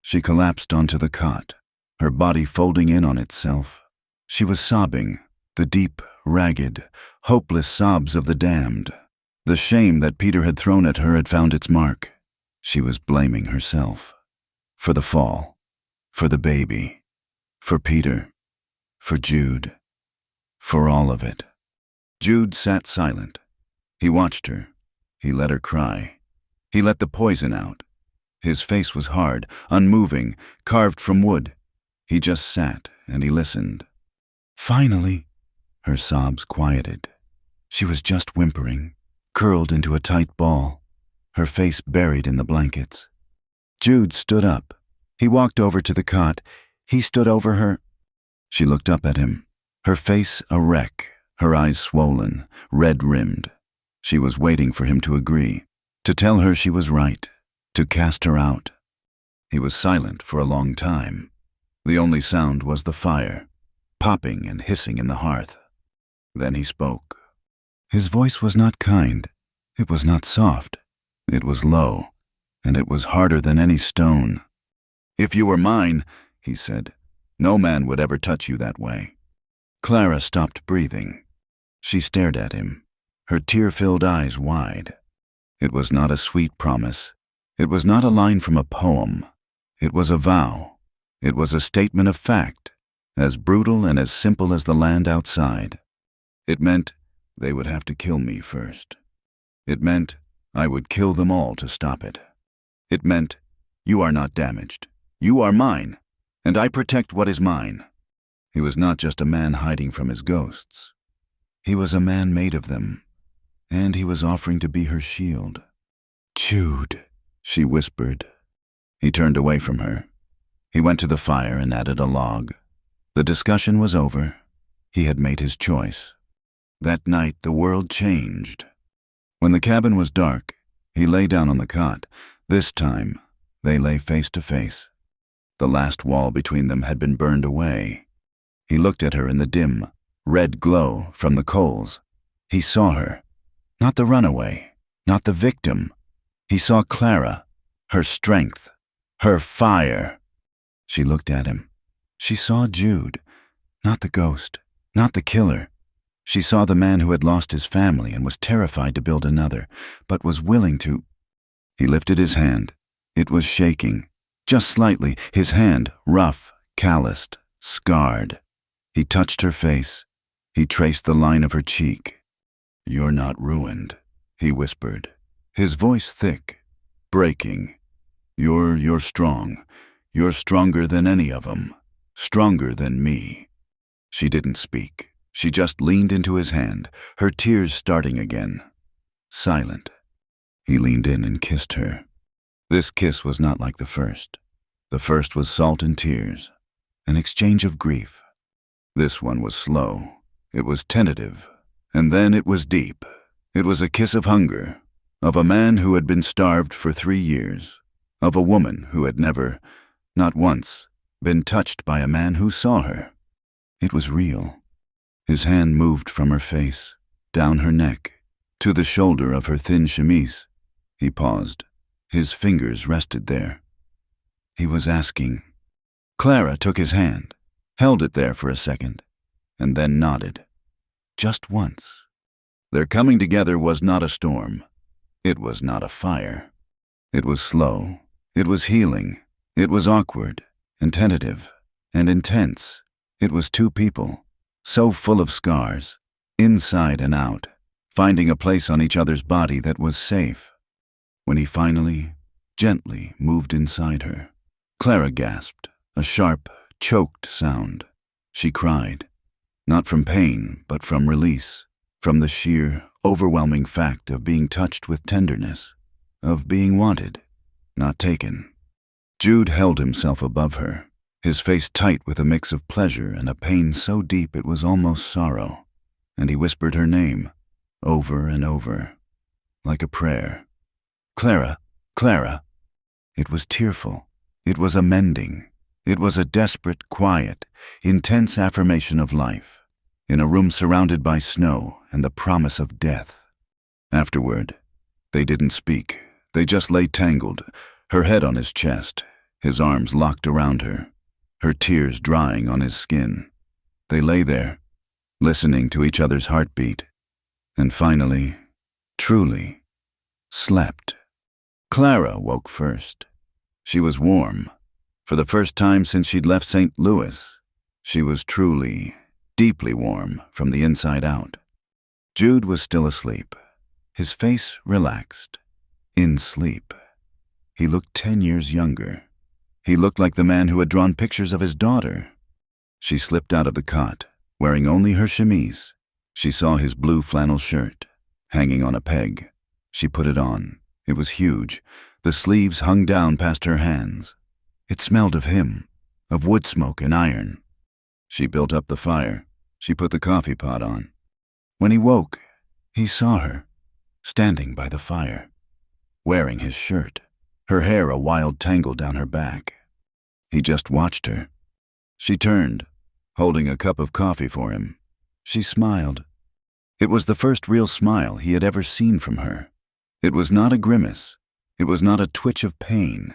She collapsed onto the cot, her body folding in on itself. She was sobbing, the deep, ragged, hopeless sobs of the damned. The shame that Peter had thrown at her had found its mark. She was blaming herself. For the fall. For the baby. For Peter. For Jude. For all of it. Jude sat silent. He watched her. He let her cry. He let the poison out. His face was hard, unmoving, carved from wood. He just sat and he listened. Finally, her sobs quieted. She was just whimpering, curled into a tight ball, her face buried in the blankets. Jude stood up. He walked over to the cot. He stood over her. She looked up at him, her face a wreck, her eyes swollen, red-rimmed. She was waiting for him to agree, to tell her she was right, to cast her out. He was silent for a long time. The only sound was the fire, popping and hissing in the hearth. Then he spoke. His voice was not kind. It was not soft. It was low, and it was harder than any stone. "If you were mine," he said, "no man would ever touch you that way." Clara stopped breathing. She stared at him, her tear-filled eyes wide. It was not a sweet promise. It was not a line from a poem. It was a vow. It was a statement of fact, as brutal and as simple as the land outside. It meant they would have to kill me first. It meant I would kill them all to stop it. It meant, you are not damaged. You are mine, and I protect what is mine. He was not just a man hiding from his ghosts. He was a man made of them, and he was offering to be her shield. "Jude," she whispered. He turned away from her. He went to the fire and added a log. The discussion was over. He had made his choice. That night the world changed. When the cabin was dark, he lay down on the cot. This time, they lay face to face. The last wall between them had been burned away. He looked at her in the dim, red glow from the coals. He saw her. Not the runaway, not the victim. He saw Clara, her strength, her fire. She looked at him. She saw Jude, not the ghost, not the killer. She saw the man who had lost his family and was terrified to build another, but was willing to. He lifted his hand. It was shaking, just slightly, his hand rough, calloused, scarred. He touched her face. He traced the line of her cheek. "You're not ruined," he whispered, his voice thick, breaking. You're strong. You're stronger than any of them, stronger than me." She didn't speak. She just leaned into his hand, her tears starting again. Silent. He leaned in and kissed her. This kiss was not like the first. The first was salt and tears, an exchange of grief. This one was slow. It was tentative. And then it was deep. It was a kiss of hunger, of a man who had been starved for 3 years, of a woman who had never, not once, been touched by a man who saw her. It was real. His hand moved from her face, down her neck, to the shoulder of her thin chemise. He paused. His fingers rested there. He was asking. Clara took his hand, held it there for a second, and then nodded. Just once. Their coming together was not a storm. It was not a fire. It was slow. It was healing. It was awkward, and tentative, and intense. It was two people, so full of scars, inside and out, finding a place on each other's body that was safe. When he finally, gently moved inside her, Clara gasped, a sharp, choked sound. She cried, not from pain, but from release, from the sheer, overwhelming fact of being touched with tenderness, of being wanted, not taken. Jude held himself above her, his face tight with a mix of pleasure and a pain so deep it was almost sorrow, and he whispered her name, over and over, like a prayer. Clara, Clara. It was tearful. It was amending. It was a desperate, quiet, intense affirmation of life, in a room surrounded by snow and the promise of death. Afterward, they didn't speak. They just lay tangled, her head on his chest, his arms locked around her tears drying on his skin. They lay there, listening to each other's heartbeat, and finally, truly, slept. Clara woke first. She was warm. For the first time since she'd left St. Louis, she was truly, deeply warm from the inside out. Jude was still asleep, his face relaxed. In sleep. He looked 10 years younger. He looked like the man who had drawn pictures of his daughter. She slipped out of the cot, wearing only her chemise. She saw his blue flannel shirt, hanging on a peg. She put it on. It was huge. The sleeves hung down past her hands. It smelled of him, of wood smoke and iron. She built up the fire. She put the coffee pot on. When he woke, he saw her, standing by the fire, wearing his shirt, her hair a wild tangle down her back. He just watched her. She turned, holding a cup of coffee for him. She smiled. It was the first real smile he had ever seen from her. It was not a grimace. It was not a twitch of pain.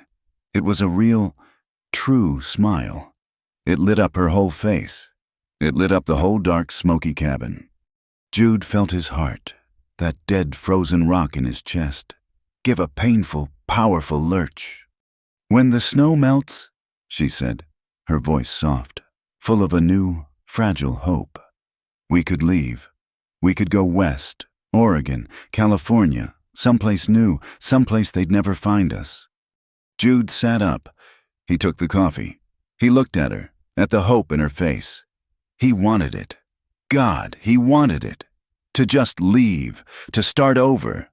It was a real, true smile. It lit up her whole face. It lit up the whole dark, smoky cabin. Jude felt his heart, that dead, frozen rock in his chest, give a painful, powerful lurch. "When the snow melts," she said, her voice soft, full of a new, fragile hope. "We could leave. We could go west, Oregon, California, someplace new, someplace they'd never find us." Jude sat up. He took the coffee. He looked at her, at the hope in her face. He wanted it. God, he wanted it. To just leave, to start over.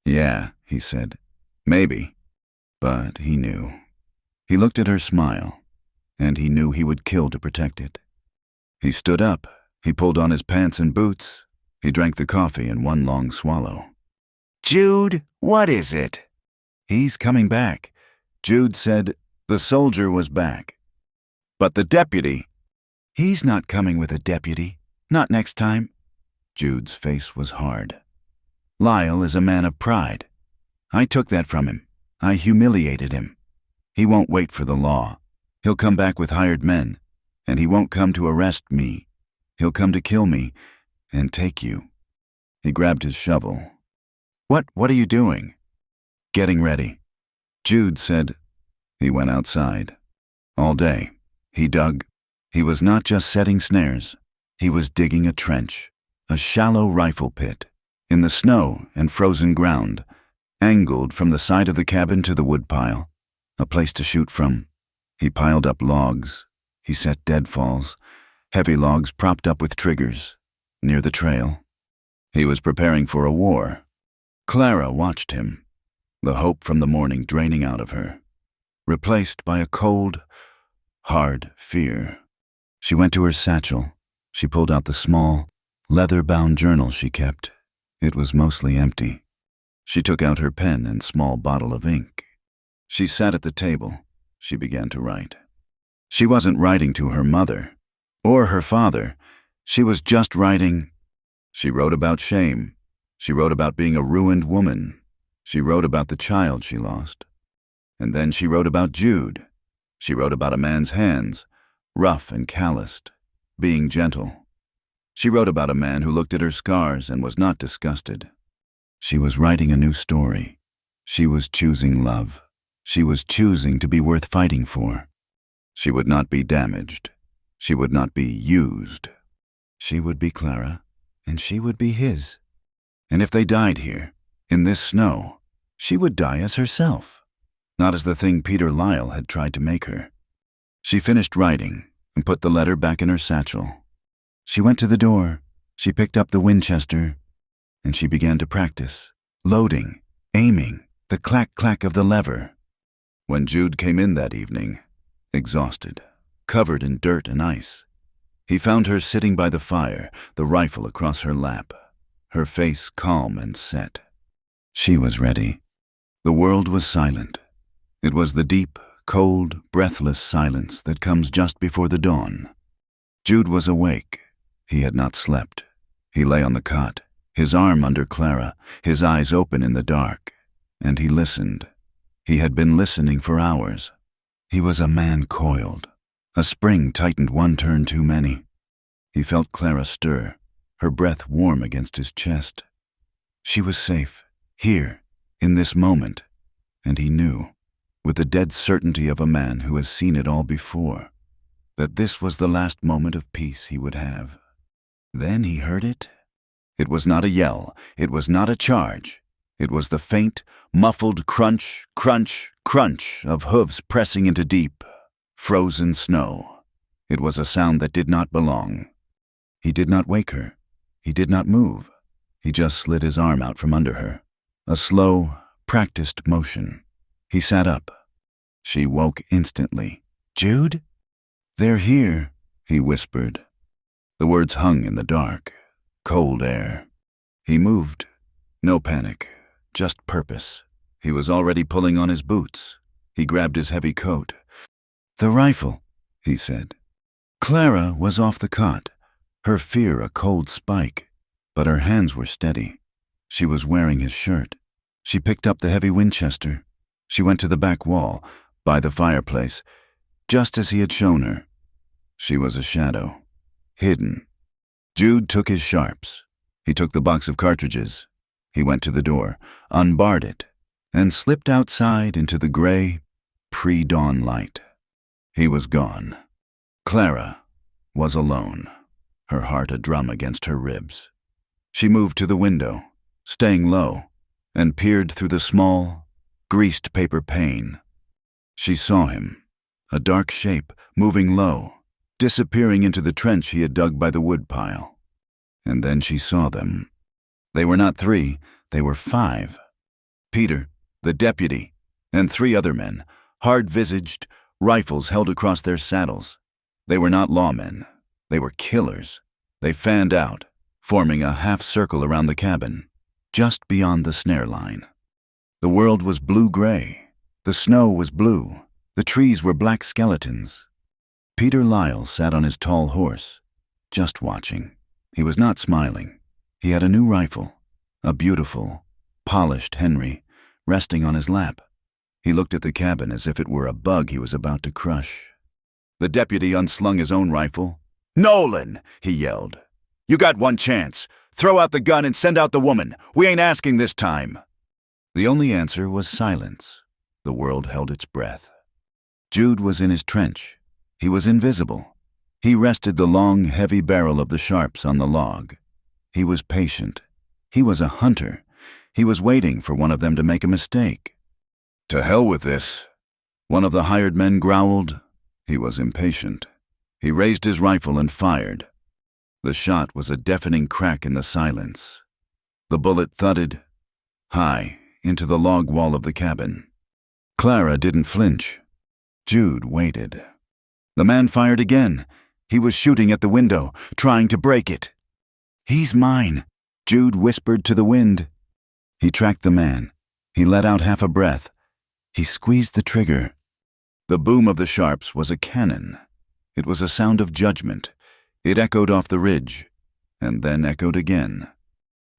"Yeah," he said, "maybe." But he knew. He looked at her smile, and he knew he would kill to protect it. He stood up. He pulled on his pants and boots. He drank the coffee in one long swallow. "Jude, what is it?" "He's coming back." Jude said the soldier was back. "But the deputy—" "He's not coming with a deputy. Not next time." Jude's face was hard. "Lyle is a man of pride. I took that from him. I humiliated him. He won't wait for the law. He'll come back with hired men, and he won't come to arrest me. He'll come to kill me and take you." He grabbed his shovel. What are you doing?" "Getting ready." Jude said. He went outside. All day, he dug. He was not just setting snares. He was digging a trench, a shallow rifle pit, in the snow and frozen ground, angled from the side of the cabin to the woodpile, a place to shoot from. He piled up logs. He set deadfalls, heavy logs propped up with triggers, near the trail. He was preparing for a war. Clara watched him, the hope from the morning draining out of her, replaced by a cold, hard fear. She went to her satchel. She pulled out the small, leather-bound journal she kept. It was mostly empty. She took out her pen and small bottle of ink. She sat at the table. She began to write. She wasn't writing to her mother or her father. She was just writing. She wrote about shame. She wrote about being a ruined woman. She wrote about the child she lost. And then she wrote about Jude. She wrote about a man's hands, rough and calloused, being gentle. She wrote about a man who looked at her scars and was not disgusted. She was writing a new story. She was choosing love. She was choosing to be worth fighting for. She would not be damaged. She would not be used. She would be Clara, and she would be his. And if they died here, in this snow, she would die as herself, not as the thing Peter Lyle had tried to make her. She finished writing and put the letter back in her satchel. She went to the door. She picked up the Winchester, and she began to practice, loading, aiming, the clack-clack of the lever. When Jude came in that evening, exhausted, covered in dirt and ice, he found her sitting by the fire, the rifle across her lap, her face calm and set. She was ready. The world was silent. It was the deep, cold, breathless silence that comes just before the dawn. Jude was awake. He had not slept. He lay on the cot, his arm under Clara, his eyes open in the dark, and he listened. He had been listening for hours. He was a man coiled. A spring tightened one turn too many. He felt Clara stir, her breath warm against his chest. She was safe, here, in this moment, and he knew, with the dead certainty of a man who has seen it all before, that this was the last moment of peace he would have. Then he heard it. It was not a yell, it was not a charge. It was the faint, muffled crunch, crunch, crunch of hooves pressing into deep, frozen snow. It was a sound that did not belong. He did not wake her. He did not move. He just slid his arm out from under her. A slow, practiced motion. He sat up. She woke instantly. "Jude?" "They're here," he whispered. The words hung in the dark. Cold air. He moved. No panic, just purpose. He was already pulling on his boots. He grabbed his heavy coat. "The rifle," he said. Clara was off the cot, her fear a cold spike, but her hands were steady. She was wearing his shirt. She picked up the heavy Winchester. She went to the back wall, by the fireplace, just as he had shown her. She was a shadow, hidden. Jude took his sharps. He took the box of cartridges. He went to the door, unbarred it, and slipped outside into the gray, pre-dawn light. He was gone. Clara was alone, her heart a drum against her ribs. She moved to the window, staying low, and peered through the small, greased paper pane. She saw him, a dark shape, moving low, disappearing into the trench he had dug by the woodpile. And then she saw them. They were not 3, they were 5. Peter, the deputy, and 3 other men, hard-visaged, rifles held across their saddles. They were not lawmen. They were killers. They fanned out, forming a half-circle around the cabin, just beyond the snare line. The world was blue-gray. The snow was blue. The trees were black skeletons. Peter Lyle sat on his tall horse, just watching. He was not smiling. He had a new rifle, a beautiful, polished Henry, resting on his lap. He looked at the cabin as if it were a bug he was about to crush. The deputy unslung his own rifle. "Nolan!" he yelled. "You got one chance. Throw out the gun and send out the woman. We ain't asking this time." The only answer was silence. The world held its breath. Jude was in his trench. He was invisible. He rested the long, heavy barrel of the sharps on the log. He was patient. He was a hunter. He was waiting for one of them to make a mistake. "To hell with this," one of the hired men growled. He was impatient. He raised his rifle and fired. The shot was a deafening crack in the silence. The bullet thudded high into the log wall of the cabin. Clara didn't flinch. Jude waited. The man fired again. He was shooting at the window, trying to break it. "He's mine," Jude whispered to the wind. He tracked the man. He let out half a breath. He squeezed the trigger. The boom of the sharps was a cannon. It was a sound of judgment. It echoed off the ridge, and then echoed again.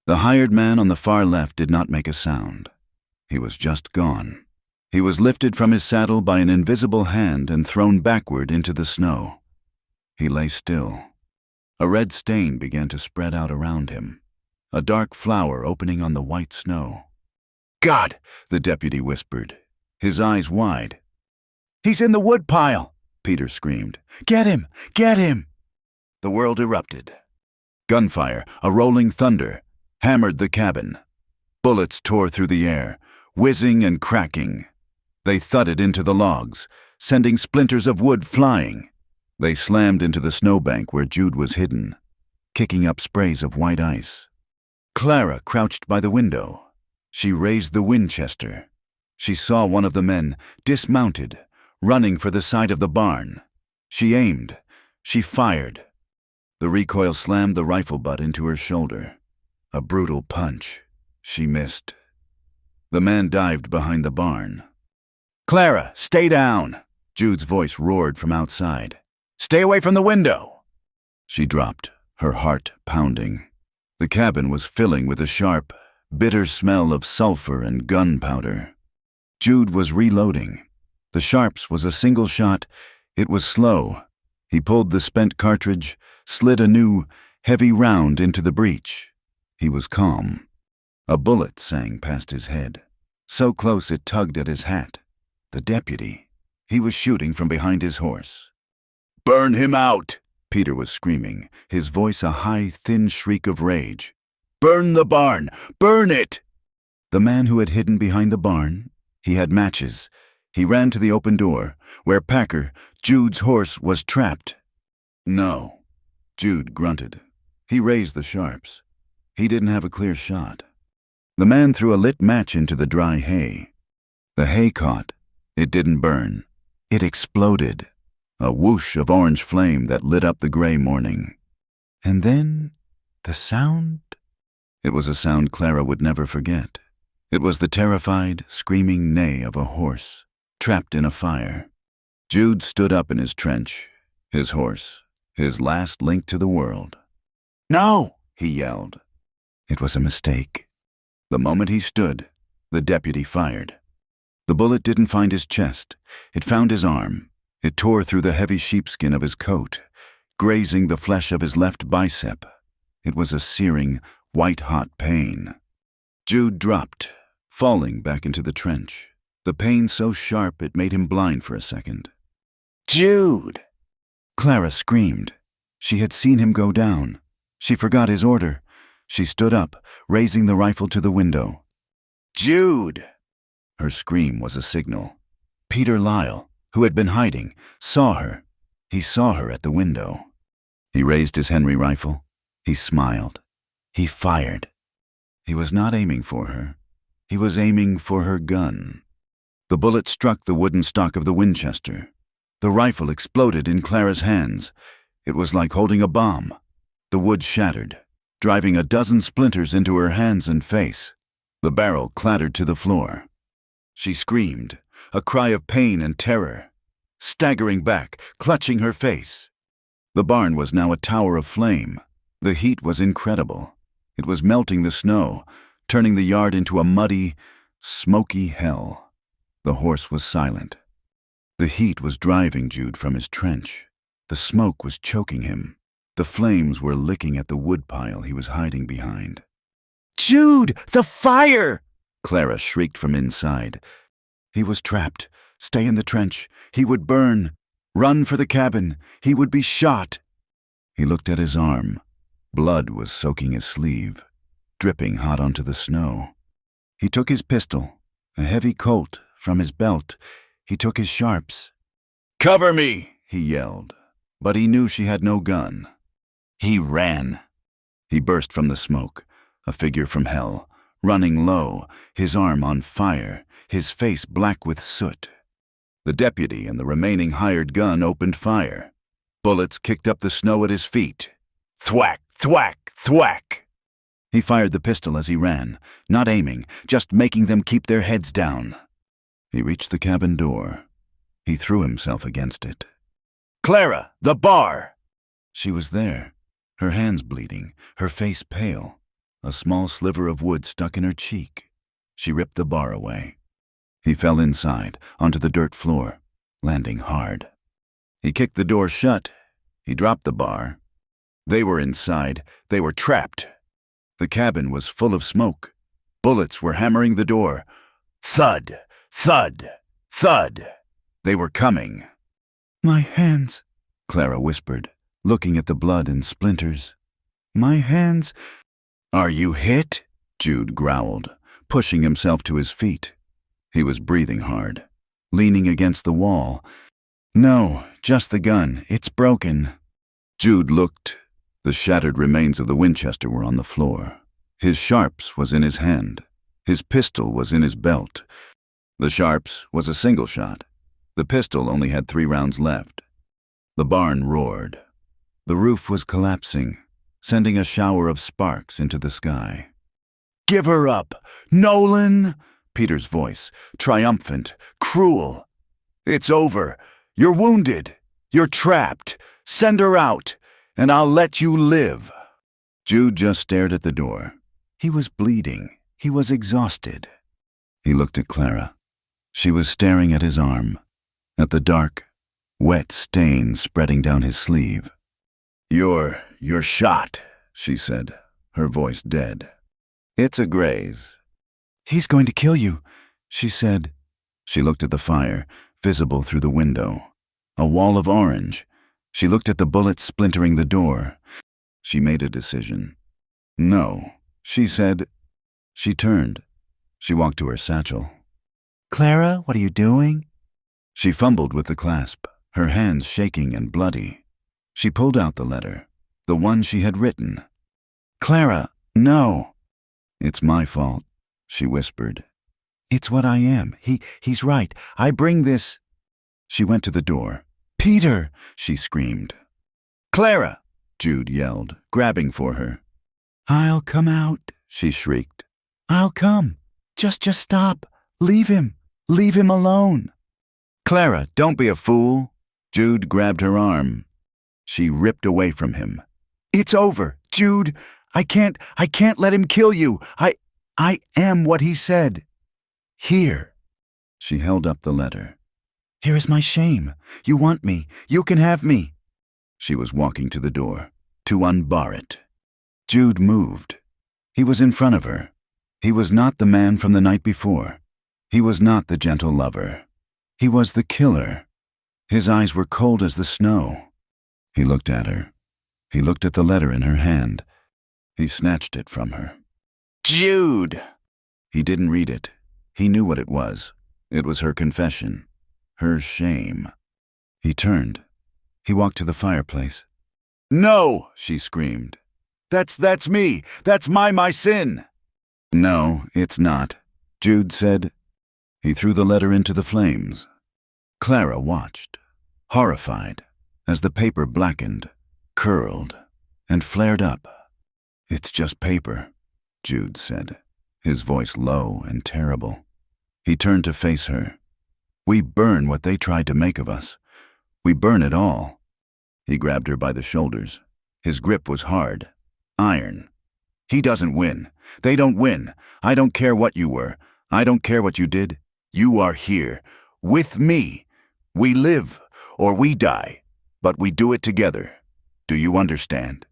The hired man on the far left did not make a sound. He was just gone. He was lifted from his saddle by an invisible hand and thrown backward into the snow. He lay still. A red stain began to spread out around him, a dark flower opening on the white snow. "God!" the deputy whispered, his eyes wide. "He's in the woodpile!" Peter screamed. "Get him! Get him!" The world erupted. Gunfire, a rolling thunder, hammered the cabin. Bullets tore through the air, whizzing and cracking. They thudded into the logs, sending splinters of wood flying. They slammed into the snowbank where Jude was hidden, kicking up sprays of white ice. Clara crouched by the window. She raised the Winchester. She saw one of the men, dismounted, running for the side of the barn. She aimed. She fired. The recoil slammed the rifle butt into her shoulder. A brutal punch. She missed. The man dived behind the barn. "Clara, stay down!" Jude's voice roared from outside. "Stay away from the window!" She dropped, her heart pounding. The cabin was filling with a sharp, bitter smell of sulfur and gunpowder. Jude was reloading. The sharps was a single shot. It was slow. He pulled the spent cartridge, slid a new, heavy round into the breech. He was calm. A bullet sang past his head, so close it tugged at his hat. The deputy. He was shooting from behind his horse. "Burn him out!" Peter was screaming, his voice a high, thin shriek of rage. "Burn the barn! Burn it!" The man who had hidden behind the barn, he had matches. He ran to the open door, where Packer, Jude's horse, was trapped. "No," Jude grunted. He raised the sharps. He didn't have a clear shot. The man threw a lit match into the dry hay. The hay caught. It didn't burn. It exploded. A whoosh of orange flame that lit up the gray morning. And then, the sound. It was a sound Clara would never forget. It was the terrified, screaming neigh of a horse, trapped in a fire. Jude stood up in his trench, his horse, his last link to the world. "No!" he yelled. It was a mistake. The moment he stood, the deputy fired. The bullet didn't find his chest. It found his arm. It tore through the heavy sheepskin of his coat, grazing the flesh of his left bicep. It was a searing, white-hot pain. Jude dropped, falling back into the trench, the pain so sharp it made him blind for a second. "Jude!" Clara screamed. She had seen him go down. She forgot his order. She stood up, raising the rifle to the window. "Jude!" Her scream was a signal. Peter Lyle, who had been hiding, saw her. He saw her at the window. He raised his Henry rifle. He smiled. He fired. He was not aiming for her. He was aiming for her gun. The bullet struck the wooden stock of the Winchester. The rifle exploded in Clara's hands. It was like holding a bomb. The wood shattered, driving a dozen splinters into her hands and face. The barrel clattered to the floor. She screamed, a cry of pain and terror, staggering back, clutching her face. The barn was now a tower of flame. The heat was incredible. It was melting the snow, turning the yard into a muddy, smoky hell. The horse was silent. The heat was driving Jude from his trench. The smoke was choking him. The flames were licking at the woodpile he was hiding behind. "Jude, the fire!" Clara shrieked from inside. He was trapped. Stay in the trench. He would burn. Run for the cabin. He would be shot. He looked at his arm. Blood was soaking his sleeve, dripping hot onto the snow. He took his pistol, a heavy Colt, from his belt. He took his sharps. "Cover me!" he yelled, but he knew she had no gun. He ran. He burst from the smoke, a figure from hell, running low, his arm on fire, his face black with soot. The deputy and the remaining hired gun opened fire. Bullets kicked up the snow at his feet. Thwack, thwack, thwack. He fired the pistol as he ran, not aiming, just making them keep their heads down. He reached the cabin door. He threw himself against it. "Clara, the bar!" She was there, her hands bleeding, her face pale, a small sliver of wood stuck in her cheek. She ripped the bar away. He fell inside, onto the dirt floor, landing hard. He kicked the door shut. He dropped the bar. They were inside. They were trapped. The cabin was full of smoke. Bullets were hammering the door. Thud, thud, thud. They were coming. "My hands," Clara whispered, looking at the blood and splinters. "My hands." "Are you hit?" Jude growled, pushing himself to his feet. He was breathing hard, leaning against the wall. "No, just the gun. It's broken." Jude looked. The shattered remains of the Winchester were on the floor. His sharps was in his hand. His pistol was in his belt. The sharps was a single shot. The pistol only had 3 rounds left. The barn roared. The roof was collapsing, sending a shower of sparks into the sky. "Give her up! Nolan!" Peter's voice, triumphant, cruel. "It's over. You're wounded. You're trapped. Send her out, and I'll let you live." Jude just stared at the door. He was bleeding. He was exhausted. He looked at Clara. She was staring at his arm, at the dark, wet stain spreading down his sleeve. You're shot," she said, her voice dead. "It's a graze." "He's going to kill you," she said. She looked at the fire, visible through the window. A wall of orange. She looked at the bullets splintering the door. She made a decision. "No," she said. She turned. She walked to her satchel. "Clara, what are you doing?" She fumbled with the clasp, her hands shaking and bloody. She pulled out the letter, the one she had written. "Clara, no." "It's my fault," she whispered. "It's what I am. He's right. I bring this—" She went to the door. "Peter!" she screamed. "Clara!" Jude yelled, grabbing for her. "I'll come out," she shrieked. "I'll come. Just stop. Leave him. Leave him alone." "Clara, don't be a fool." Jude grabbed her arm. She ripped away from him. "It's over, Jude. I can't let him kill you. I am what he said. Here." She held up the letter. "Here is my shame. You want me. You can have me." She was walking to the door, to unbar it. Jude moved. He was in front of her. He was not the man from the night before. He was not the gentle lover. He was the killer. His eyes were cold as the snow. He looked at her. He looked at the letter in her hand. He snatched it from her. "Jude!" He didn't read it. He knew what it was. It was her confession. Her shame. He turned. He walked to the fireplace. "No!" she screamed. That's me. That's my sin." "No, it's not," Jude said. He threw the letter into the flames. Clara watched, horrified, as the paper blackened, curled, and flared up. "It's just paper," Jude said, his voice low and terrible. He turned to face her. "We burn what they tried to make of us. We burn it all." He grabbed her by the shoulders. His grip was hard, iron. "He doesn't win. They don't win. I don't care what you were. I don't care what you did. You are here, with me. We live, or we die, but we do it together. Do you understand?"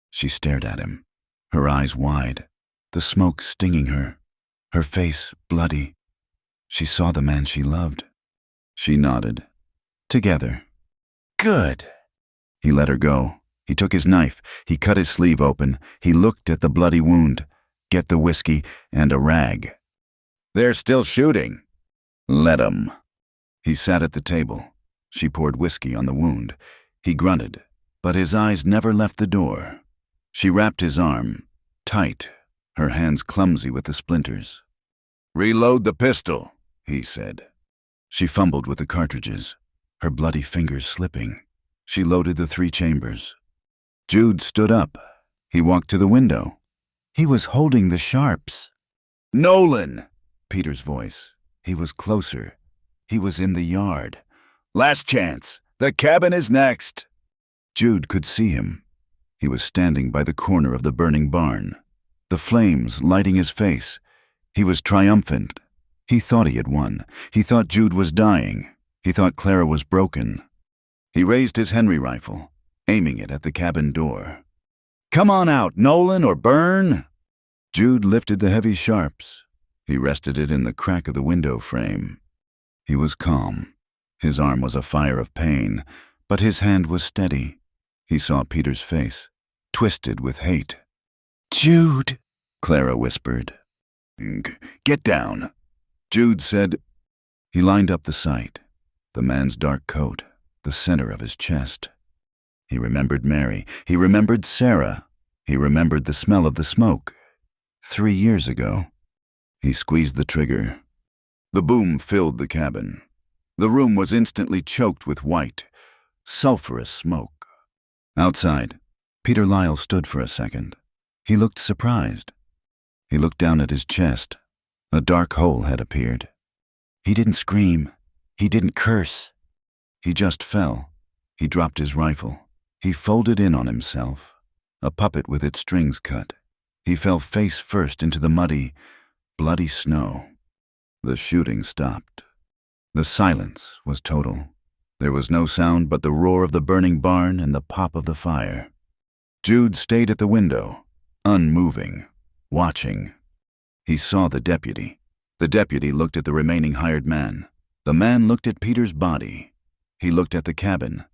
She stared at him, her eyes wide, the smoke stinging her, her face bloody. She saw the man she loved. She nodded. "Together." "Good." He let her go. He took his knife. He cut his sleeve open. He looked at the bloody wound. "Get the whiskey and a rag." "They're still shooting." "Let 'em." He sat at the table. She poured whiskey on the wound. He grunted, but his eyes never left the door. She wrapped his arm, tight, her hands clumsy with the splinters. "Reload the pistol," he said. She fumbled with the cartridges, her bloody fingers slipping. She loaded the 3 chambers. Jude stood up. He walked to the window. He was holding the sharps. "Nolan!" Peter's voice. He was closer. He was in the yard. "Last chance. The cabin is next." Jude could see him. He was standing by the corner of the burning barn, the flames lighting his face. He was triumphant. He thought he had won. He thought Jude was dying. He thought Clara was broken. He raised his Henry rifle, aiming it at the cabin door. "Come on out, Nolan, or burn!" Jude lifted the heavy sharps. He rested it in the crack of the window frame. He was calm. His arm was a fire of pain, but his hand was steady. He saw Peter's face, twisted with hate. "Jude," Clara whispered. "Get down," Jude said. He lined up the sight, the man's dark coat, the center of his chest. He remembered Mary. He remembered Sarah. He remembered the smell of the smoke. 3 years ago. He squeezed the trigger. The boom filled the cabin. The room was instantly choked with white, sulphurous smoke. Outside, Peter Lyle stood for a second. He looked surprised. He looked down at his chest. A dark hole had appeared. He didn't scream. He didn't curse. He just fell. He dropped his rifle. He folded in on himself, a puppet with its strings cut. He fell face first into the muddy, bloody snow. The shooting stopped. The silence was total. There was no sound but the roar of the burning barn and the pop of the fire. Jude stayed at the window, unmoving, watching. He saw the deputy. The deputy looked at the remaining hired man. The man looked at Peter's body. He looked at the cabin.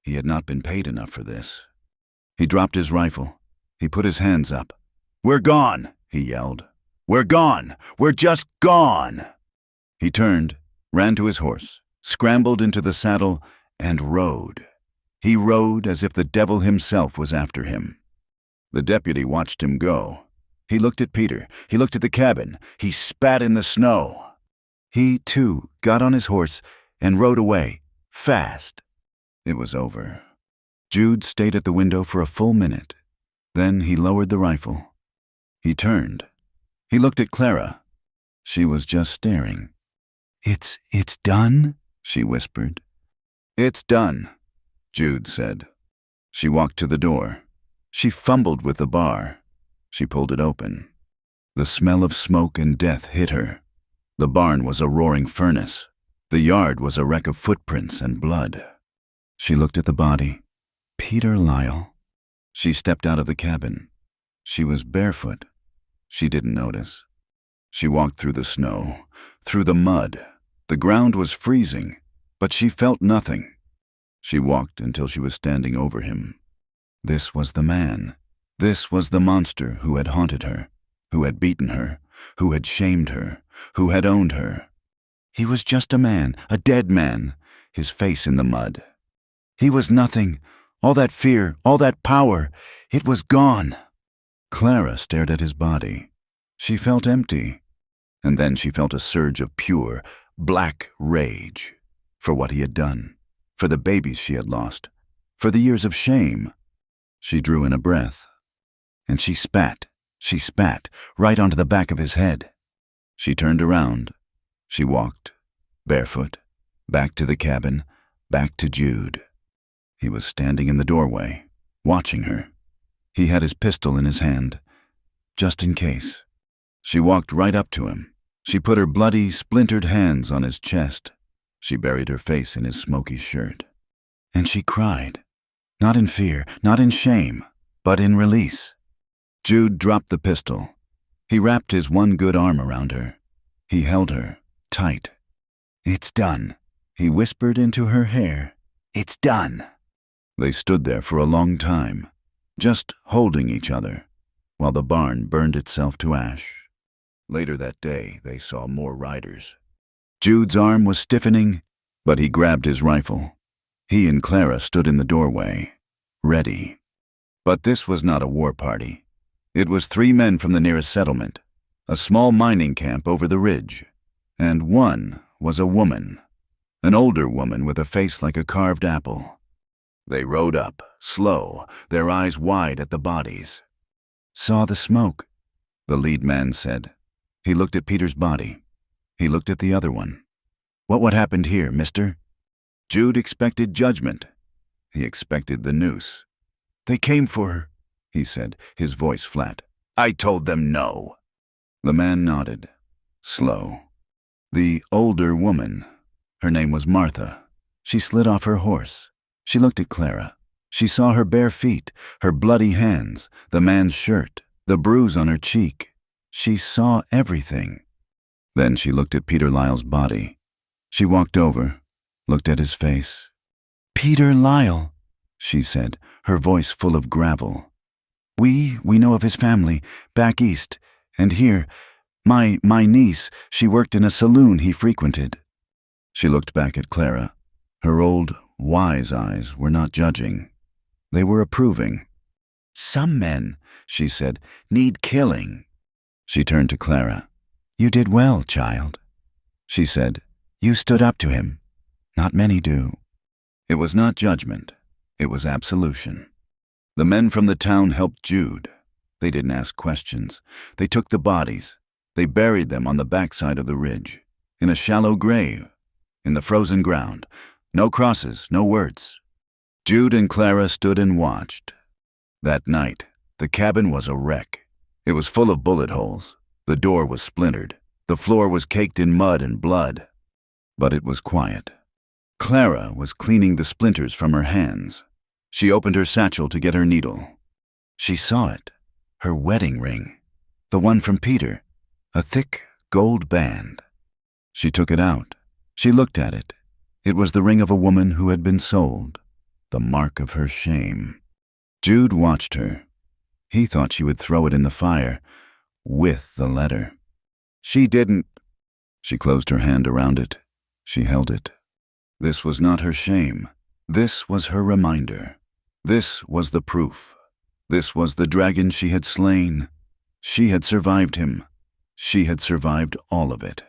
He had not been paid enough for this. He dropped his rifle. He put his hands up. "We're gone," he yelled. "We're gone. We're just gone." He turned, ran to his horse, scrambled into the saddle, and rode. He rode as if the devil himself was after him. The deputy watched him go. He looked at Peter. He looked at the cabin. He spat in the snow. He, too, got on his horse and rode away, fast. It was over. Jude stayed at the window for a full minute. Then he lowered the rifle. He turned. He looked at Clara. She was just staring. It's done?" she whispered. "It's done," Jude said. She walked to the door. She fumbled with the bar. She pulled it open. The smell of smoke and death hit her. The barn was a roaring furnace. The yard was a wreck of footprints and blood. She looked at the body. Peter Lyle. She stepped out of the cabin. She was barefoot. She didn't notice. She walked through the snow, through the mud. The ground was freezing, but she felt nothing. She walked until she was standing over him. This was the man. This was the monster who had haunted her, who had beaten her, who had shamed her, who had owned her. He was just a man, a dead man, his face in the mud. He was nothing. All that fear, all that power, it was gone. Clara stared at his body. She felt empty. And then she felt a surge of pure, black rage for what he had done, for the babies she had lost, for the years of shame. She drew in a breath. And she spat, right onto the back of his head. She turned around. She walked, barefoot, back to the cabin, back to Jude. He was standing in the doorway, watching her. He had his pistol in his hand, just in case. She walked right up to him. She put her bloody, splintered hands on his chest. She buried her face in his smoky shirt. And she cried, not in fear, not in shame, but in release. Jude dropped the pistol. He wrapped his one good arm around her. He held her, tight. "It's done," he whispered into her hair. "It's done." They stood there for a long time, just holding each other, while the barn burned itself to ash. Later that day, they saw more riders. Jude's arm was stiffening, but he grabbed his rifle. He and Clara stood in the doorway, ready. But this was not a war party. It was 3 men from the nearest settlement, a small mining camp over the ridge, and one was a woman, an older woman with a face like a carved apple. They rode up, slow, their eyes wide at the bodies. "Saw the smoke," the lead man said. He looked at Peter's body. He looked at the other one. What happened here, mister?" Jude expected judgment. He expected the noose. "They came for her," he said, his voice flat. "I told them no." The man nodded, slow. The older woman, her name was Martha. She slid off her horse. She looked at Clara. She saw her bare feet, her bloody hands, the man's shirt, the bruise on her cheek. She saw everything. Then she looked at Peter Lyle's body. She walked over, looked at his face. "Peter Lyle," she said, her voice full of gravel. We know of his family, back east, and here. My niece, she worked in a saloon he frequented." She looked back at Clara. Her old, wise eyes were not judging. They were approving. "Some men," she said, "need killing." She turned to Clara. "You did well, child," she said. "You stood up to him. Not many do." It was not judgment. It was absolution. The men from the town helped Jude. They didn't ask questions. They took the bodies. They buried them on the backside of the ridge, in a shallow grave, in the frozen ground. No crosses, no words. Jude and Clara stood and watched. That night, the cabin was a wreck. It was full of bullet holes. The door was splintered. The floor was caked in mud and blood. But it was quiet. Clara was cleaning the splinters from her hands. She opened her satchel to get her needle. She saw it, her wedding ring, the one from Peter, a thick gold band. She took it out. She looked at it. It was the ring of a woman who had been sold, the mark of her shame. Jude watched her. He thought she would throw it in the fire, with the letter. She didn't. She closed her hand around it. She held it. This was not her shame. This was her reminder. This was the proof. This was the dragon she had slain. She had survived him. She had survived all of it.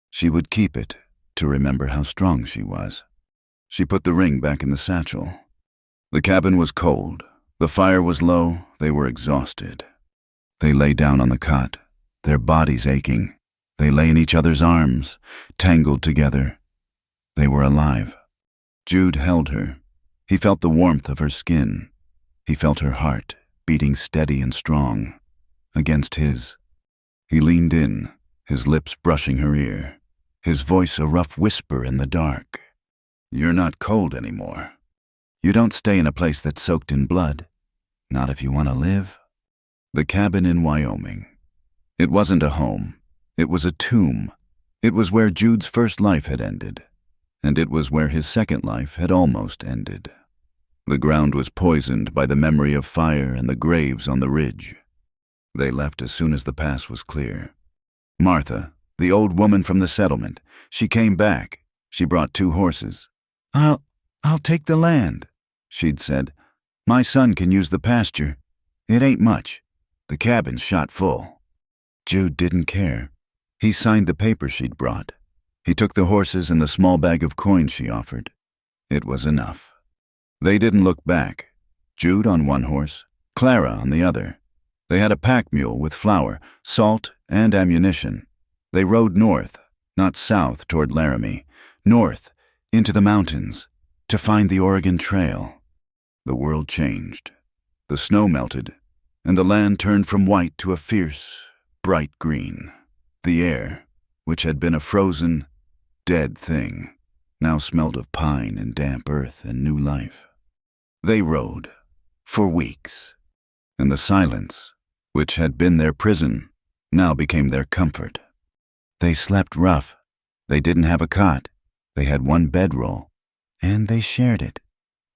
She would keep it to remember how strong she was. She put the ring back in the satchel. The cabin was cold. The fire was low. They were exhausted. They lay down on the cot, their bodies aching. They lay in each other's arms, tangled together. They were alive. Jude held her. He felt the warmth of her skin. He felt her heart beating steady and strong against his. He leaned in, his lips brushing her ear, his voice a rough whisper in the dark. "You're not cold anymore. You don't stay in a place that's soaked in blood. Not if you want to live." The cabin in Wyoming. It wasn't a home. It was a tomb. It was where Jude's first life had ended, and it was where his second life had almost ended. The ground was poisoned by the memory of fire and the graves on the ridge. They left as soon as the pass was clear. Martha, the old woman from the settlement, she came back. She brought 2 horses. I'll take the land," she'd said. "My son can use the pasture. It ain't much. The cabin's shot full." Jude didn't care. He signed the paper she'd brought. He took the horses and the small bag of coins she offered. It was enough. They didn't look back. Jude on one horse, Clara on the other. They had a pack mule with flour, salt, and ammunition. They rode north, not south toward Laramie, north into the mountains to find the Oregon Trail. The world changed. The snow melted, and the land turned from white to a fierce, bright green. The air, which had been a frozen, dead thing, now smelled of pine and damp earth and new life. They rode, for weeks, and the silence, which had been their prison, now became their comfort. They slept rough. They didn't have a cot. They had one bedroll, and they shared it.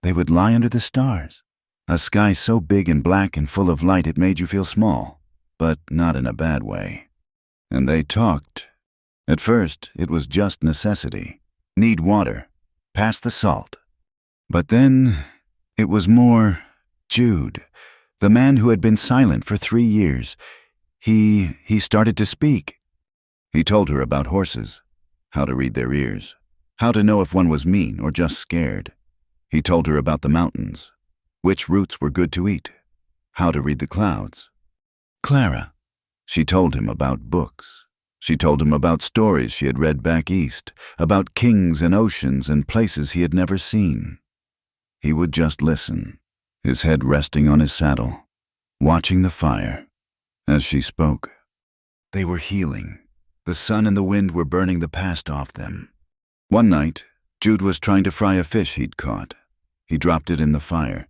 They would lie under the stars, a sky so big and black and full of light it made you feel small, but not in a bad way. And they talked. At first, it was just necessity. Need water. Pass the salt. But then, it was more Jude, the man who had been silent for 3 years. He started to speak. He told her about horses, how to read their ears, how to know if one was mean or just scared. He told her about the mountains, which roots were good to eat, how to read the clouds. Clara, she told him about books. She told him about stories she had read back east, about kings and oceans and places he had never seen. He would just listen, his head resting on his saddle, watching the fire. As she spoke, they were healing. The sun and the wind were burning the past off them. One night, Jude was trying to fry a fish he'd caught. He dropped it in the fire.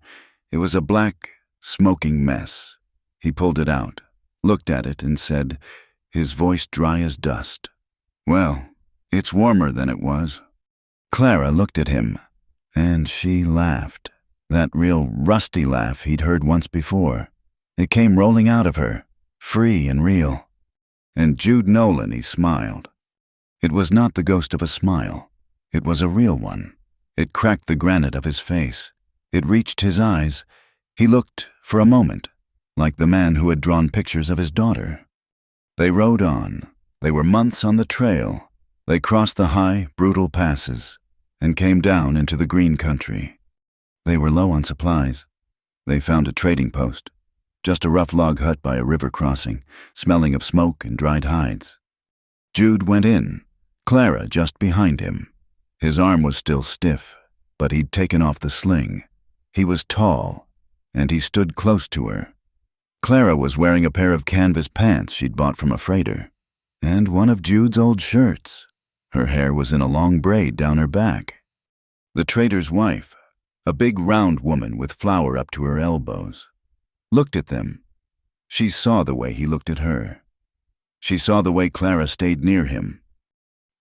It was a black, smoking mess. He pulled it out, looked at it, and said, his voice dry as dust, "Well, it's warmer than it was." Clara looked at him, and she laughed. That real rusty laugh he'd heard once before. It came rolling out of her, free and real. And Jude Nolan, he smiled. It was not the ghost of a smile. It was a real one. It cracked the granite of his face. It reached his eyes. He looked, for a moment, like the man who had drawn pictures of his daughter. They rode on. They were months on the trail. They crossed the high, brutal passes and came down into the green country. They were low on supplies. They found a trading post. just a rough log hut by a river crossing, smelling of smoke and dried hides. Jude went in, Clara just behind him. His arm was still stiff, but he'd taken off the sling. He was tall, and he stood close to her. Clara was wearing a pair of canvas pants she'd bought from a freighter, and one of Jude's old shirts. Her hair was in a long braid down her back. The trader's wife, a big round woman with flour up to her elbows, looked at them. She saw the way he looked at her. She saw the way Clara stayed near him.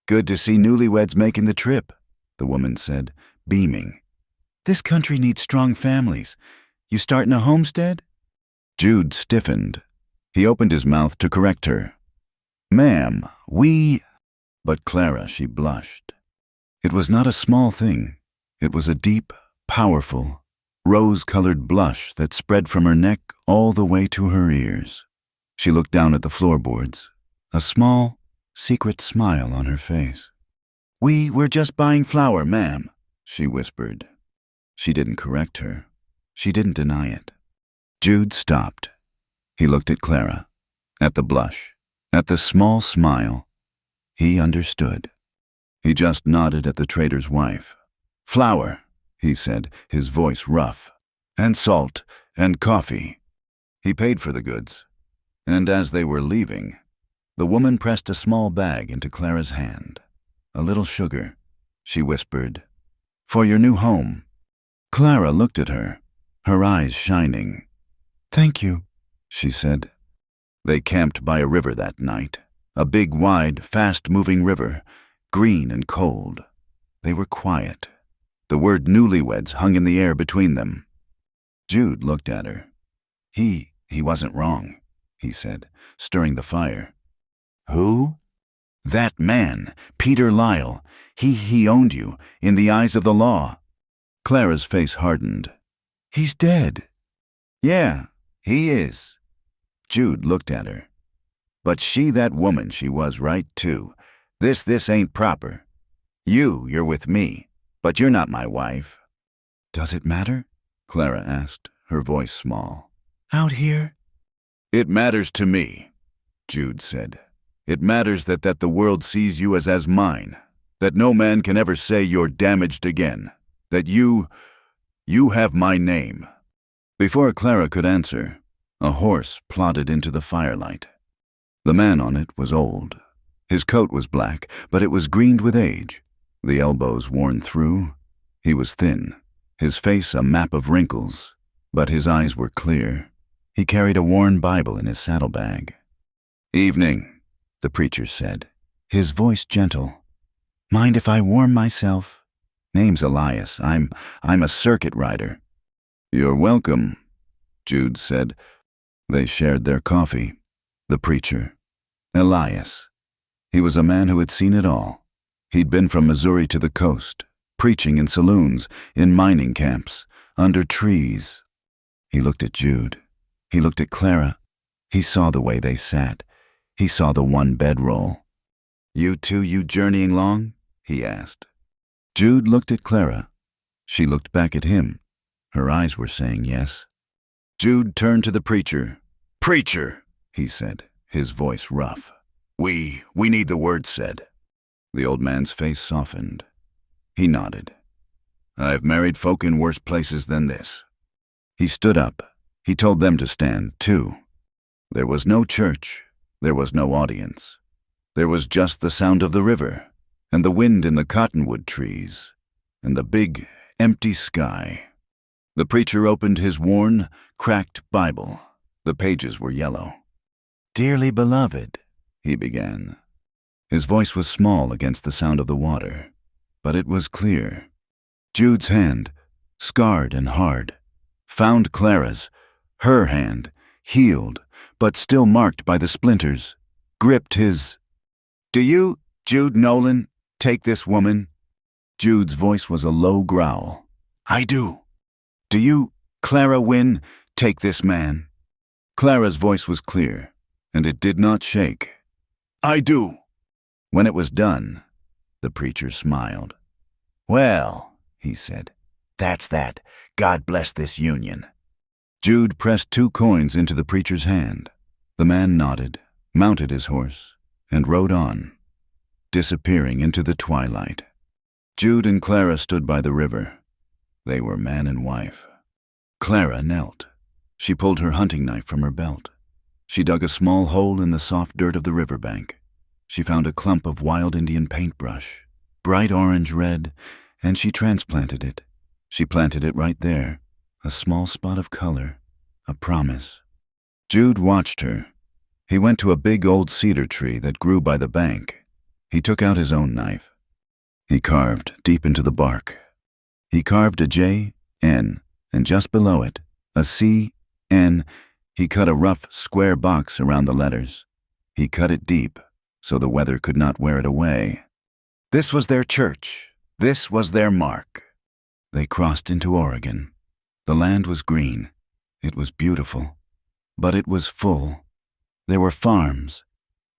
"Good to see newlyweds making the trip," the woman said, beaming. "This country needs strong families. You starting a homestead?" Jude stiffened. He opened his mouth to correct her. "Ma'am, we—" But Clara, she blushed. It was not a small thing. It was a deep, powerful, rose-colored blush that spread from her neck all the way to her ears. She looked down at the floorboards, a small, secret smile on her face. We're just buying flour, ma'am," she whispered. She didn't correct her. She didn't deny it. Jude stopped. He looked at Clara, at the blush, at the small smile. He understood. He just nodded at the trader's wife. "Flour," he said, his voice rough, "and salt, and coffee." He paid for the goods, and as they were leaving, the woman pressed a small bag into Clara's hand. "A little sugar," she whispered, "for your new home." Clara looked at her, her eyes shining. "Thank you," she said. They camped by a river that night, a big, wide, fast-moving river, green and cold. They were quiet. The word newlyweds hung in the air between them. Jude looked at her. He wasn't wrong, he said, stirring the fire. "Who?" "That man, Peter Lyle. He owned you, in the eyes of the law." Clara's face hardened. "He's dead." "Yeah, he is." Jude looked at her. "But she that woman she was right, too. This ain't proper. You're with me, but you're not my wife." "Does it matter?" Clara asked, her voice small. "Out here?" "It matters to me," Jude said. "It matters that the world sees you as mine, that no man can ever say you're damaged again, that you have my name." Before Clara could answer, a horse plodded into the firelight. The man on it was old. His coat was black, but it was greened with age, the elbows worn through. He was thin, his face a map of wrinkles, but his eyes were clear. He carried a worn Bible in his saddlebag. "Evening," the preacher said, his voice gentle. "Mind if I warm myself? Name's Elias. I'm a circuit rider." "You're welcome," Jude said. They shared their coffee. The preacher, Elias. He was a man who had seen it all. He'd been from Missouri to the coast, preaching in saloons, in mining camps, under trees. He looked at Jude. He looked at Clara. He saw the way they sat. He saw the one bedroll. "You journeying long?" he asked. Jude looked at Clara. She looked back at him. Her eyes were saying yes. Jude turned to the preacher. "Preacher," he said, his voice rough. We need the word said." The old man's face softened. He nodded. "I've married folk in worse places than this." He stood up. He told them to stand, too. There was no church. There was no audience. There was just the sound of the river, and the wind in the cottonwood trees, and the big, empty sky. The preacher opened his worn, cracked Bible. The pages were yellow. "Dearly beloved," he began. His voice was small against the sound of the water, but it was clear. Jude's hand, scarred and hard, found Clara's, her hand, healed, but still marked by the splinters, gripped his. "Do you, Jude Nolan, take this woman?" Jude's voice was a low growl. "I do." "Do you, Clara Wynne, take this man?" Clara's voice was clear, and it did not shake. "I do." When it was done, the preacher smiled. "Well," he said, "that's that. God bless this union." Jude pressed 2 coins into the preacher's hand. The man nodded, mounted his horse, and rode on, disappearing into the twilight. Jude and Clara stood by the river. They were man and wife. Clara knelt. She pulled her hunting knife from her belt. She dug a small hole in the soft dirt of the riverbank. She found a clump of wild Indian paintbrush, bright orange-red, and she transplanted it. She planted it right there, a small spot of color, a promise. Jude watched her. He went to a big old cedar tree that grew by the bank. He took out his own knife. He carved deep into the bark. He carved a J, N, and just below it, a C, N. He cut a rough, square box around the letters. He cut it deep, so the weather could not wear it away. This was their church. This was their mark. They crossed into Oregon. The land was green. It was beautiful. But it was full. There were farms,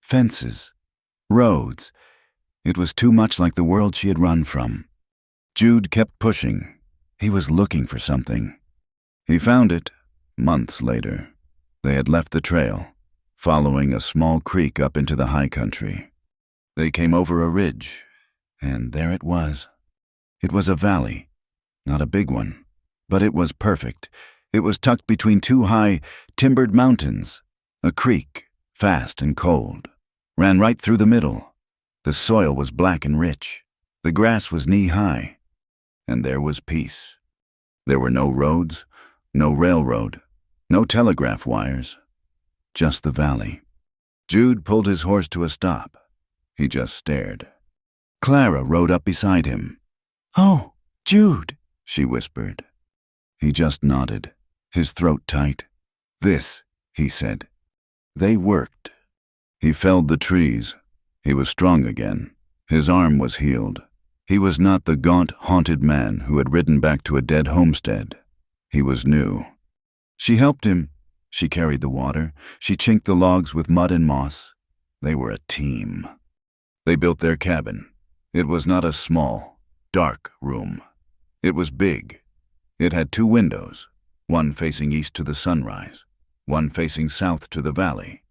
fences, roads. It was too much like the world she had run from. Jude kept pushing. He was looking for something. He found it months later. They had left the trail, following a small creek up into the high country. They came over a ridge, and there it was. It was a valley, not a big one, but it was perfect. It was tucked between 2 high, timbered mountains. A creek, fast and cold, ran right through the middle. The soil was black and rich. The grass was knee-high. And there was peace. There were no roads, no railroad, no telegraph wires, just the valley. Jude pulled his horse to a stop. He just stared. Clara rode up beside him. "Oh, Jude," she whispered. He just nodded, his throat tight. "This," he said. They worked. He felled the trees. He was strong again. His arm was healed. He was not the gaunt, haunted man who had ridden back to a dead homestead. He was new. She helped him. She carried the water. She chinked the logs with mud and moss. They were a team. They built their cabin. It was not a small, dark room. It was big. It had 2 windows, one facing east to the sunrise, one facing south to the valley.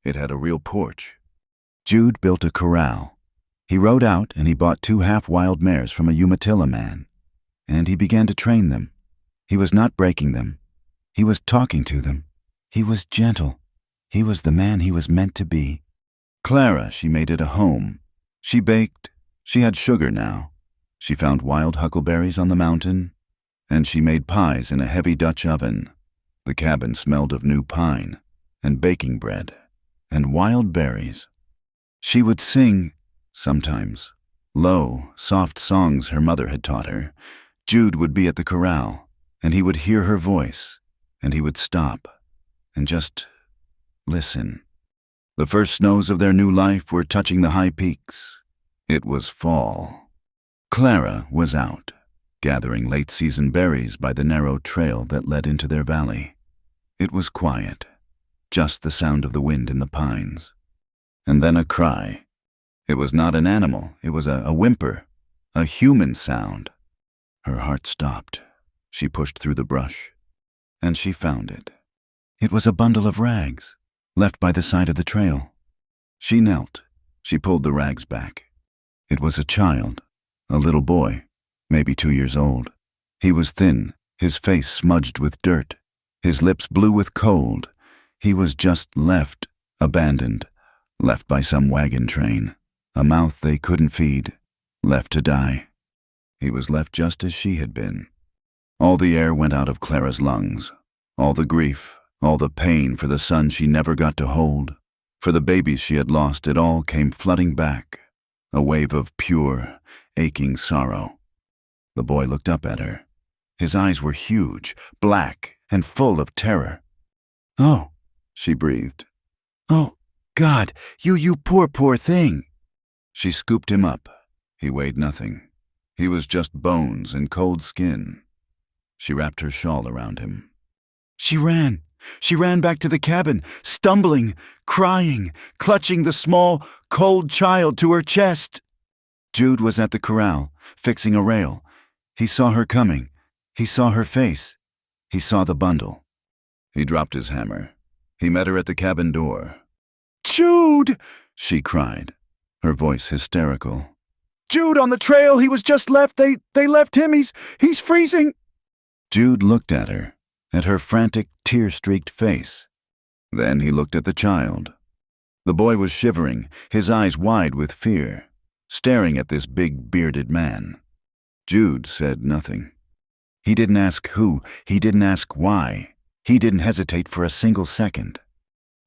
It had a real porch. Jude built a corral. He rode out and he bought 2 half-wild mares from a Umatilla man. And he began to train them. He was not breaking them. He was talking to them. He was gentle. He was the man he was meant to be. Clara, she made it a home. She baked. She had sugar now. She found wild huckleberries on the mountain. And she made pies in a heavy Dutch oven. The cabin smelled of new pine, and baking bread, and wild berries. She would sing, sometimes, low, soft songs her mother had taught her. Jude would be at the corral, and he would hear her voice, and he would stop, and just listen. The first snows of their new life were touching the high peaks. It was fall. Clara was out, gathering late-season berries by the narrow trail that led into their valley. It was quiet, just the sound of the wind in the pines. And then a cry. It was not an animal, it was a whimper, a human sound. Her heart stopped. She pushed through the brush, and she found it. It was a bundle of rags, left by the side of the trail. She knelt. She pulled the rags back. It was a child, a little boy, maybe 2 years old. He was thin, his face smudged with dirt, his lips blue with cold. He was just left, abandoned, left by some wagon train, a mouth they couldn't feed, left to die. He was left just as she had been. All the air went out of Clara's lungs, all the grief, all the pain for the son she never got to hold, for the babies she had lost. It all came flooding back, a wave of pure, aching sorrow. The boy looked up at her. His eyes were huge, black, and full of terror. "Oh," she breathed. "Oh, God, you poor, poor thing." She scooped him up. He weighed nothing. He was just bones and cold skin. She wrapped her shawl around him. She ran. She ran back to the cabin, stumbling, crying, clutching the small, cold child to her chest. Jude was at the corral, fixing a rail. He saw her coming. He saw her face. He saw the bundle. He dropped his hammer. He met her at the cabin door. "Jude!" she cried, her voice hysterical. "Jude, on the trail, he was just left. They left him. He's freezing." Jude looked at her frantic, tear-streaked face. Then he looked at the child. The boy was shivering, his eyes wide with fear, staring at this big, bearded man. Jude said nothing. He didn't ask who, he didn't ask why. He didn't hesitate for a single second.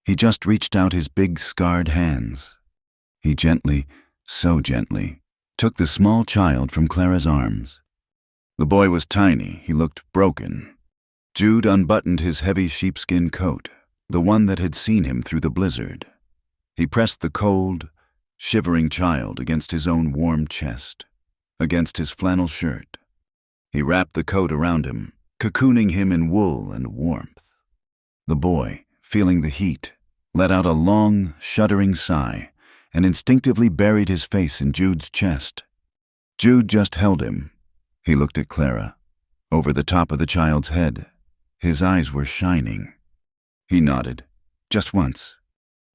He just reached out his big, scarred hands. He gently, so gently, took the small child from Clara's arms. The boy was tiny, he looked broken. Jude unbuttoned his heavy sheepskin coat, the one that had seen him through the blizzard. He pressed the cold, shivering child against his own warm chest, against his flannel shirt. He wrapped the coat around him, cocooning him in wool and warmth. The boy, feeling the heat, let out a long, shuddering sigh and instinctively buried his face in Jude's chest. Jude just held him. He looked at Clara, over the top of the child's head. His eyes were shining. He nodded, just once.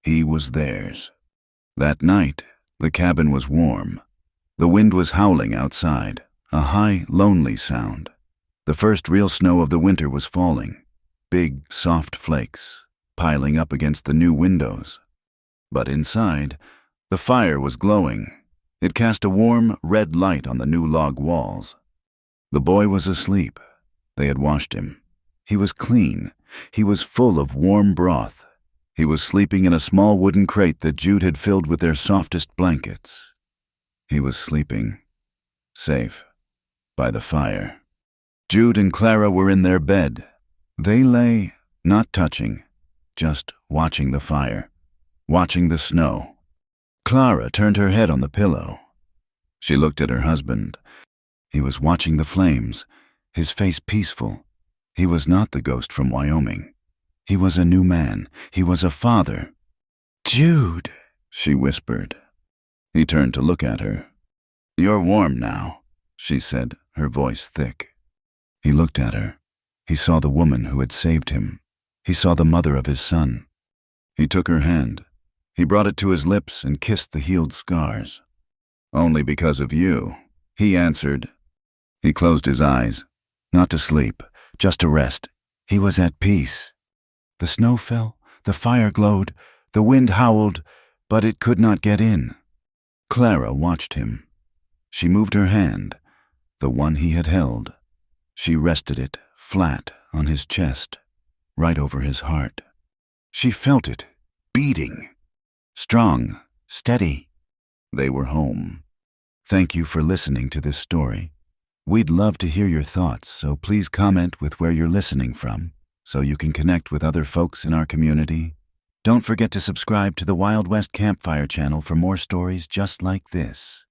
He was theirs. That night, the cabin was warm. The wind was howling outside, a high, lonely sound. The first real snow of the winter was falling, big, soft flakes, piling up against the new windows. But inside, the fire was glowing. It cast a warm, red light on the new log walls. The boy was asleep. They had washed him. He was clean. He was full of warm broth. He was sleeping in a small wooden crate that Jude had filled with their softest blankets. He was sleeping, safe, by the fire. Jude and Clara were in their bed. They lay, not touching, just watching the fire, watching the snow. Clara turned her head on the pillow. She looked at her husband. He was watching the flames, his face peaceful. He was not the ghost from Wyoming. He was a new man. He was a father. "Jude," she whispered. He turned to look at her. "You're warm now," she said, her voice thick. He looked at her. He saw the woman who had saved him. He saw the mother of his son. He took her hand. He brought it to his lips and kissed the healed scars. "Only because of you," he answered. He closed his eyes, not to sleep, just to rest. He was at peace. The snow fell, the fire glowed, the wind howled, but it could not get in. Clara watched him. She moved her hand, the one he had held. She rested it flat on his chest, right over his heart. She felt it, beating. Strong, steady. They were home. Thank you for listening to this story. We'd love to hear your thoughts, so please comment with where you're listening from, so you can connect with other folks in our community. Don't forget to subscribe to the Wild West Campfire channel for more stories just like this.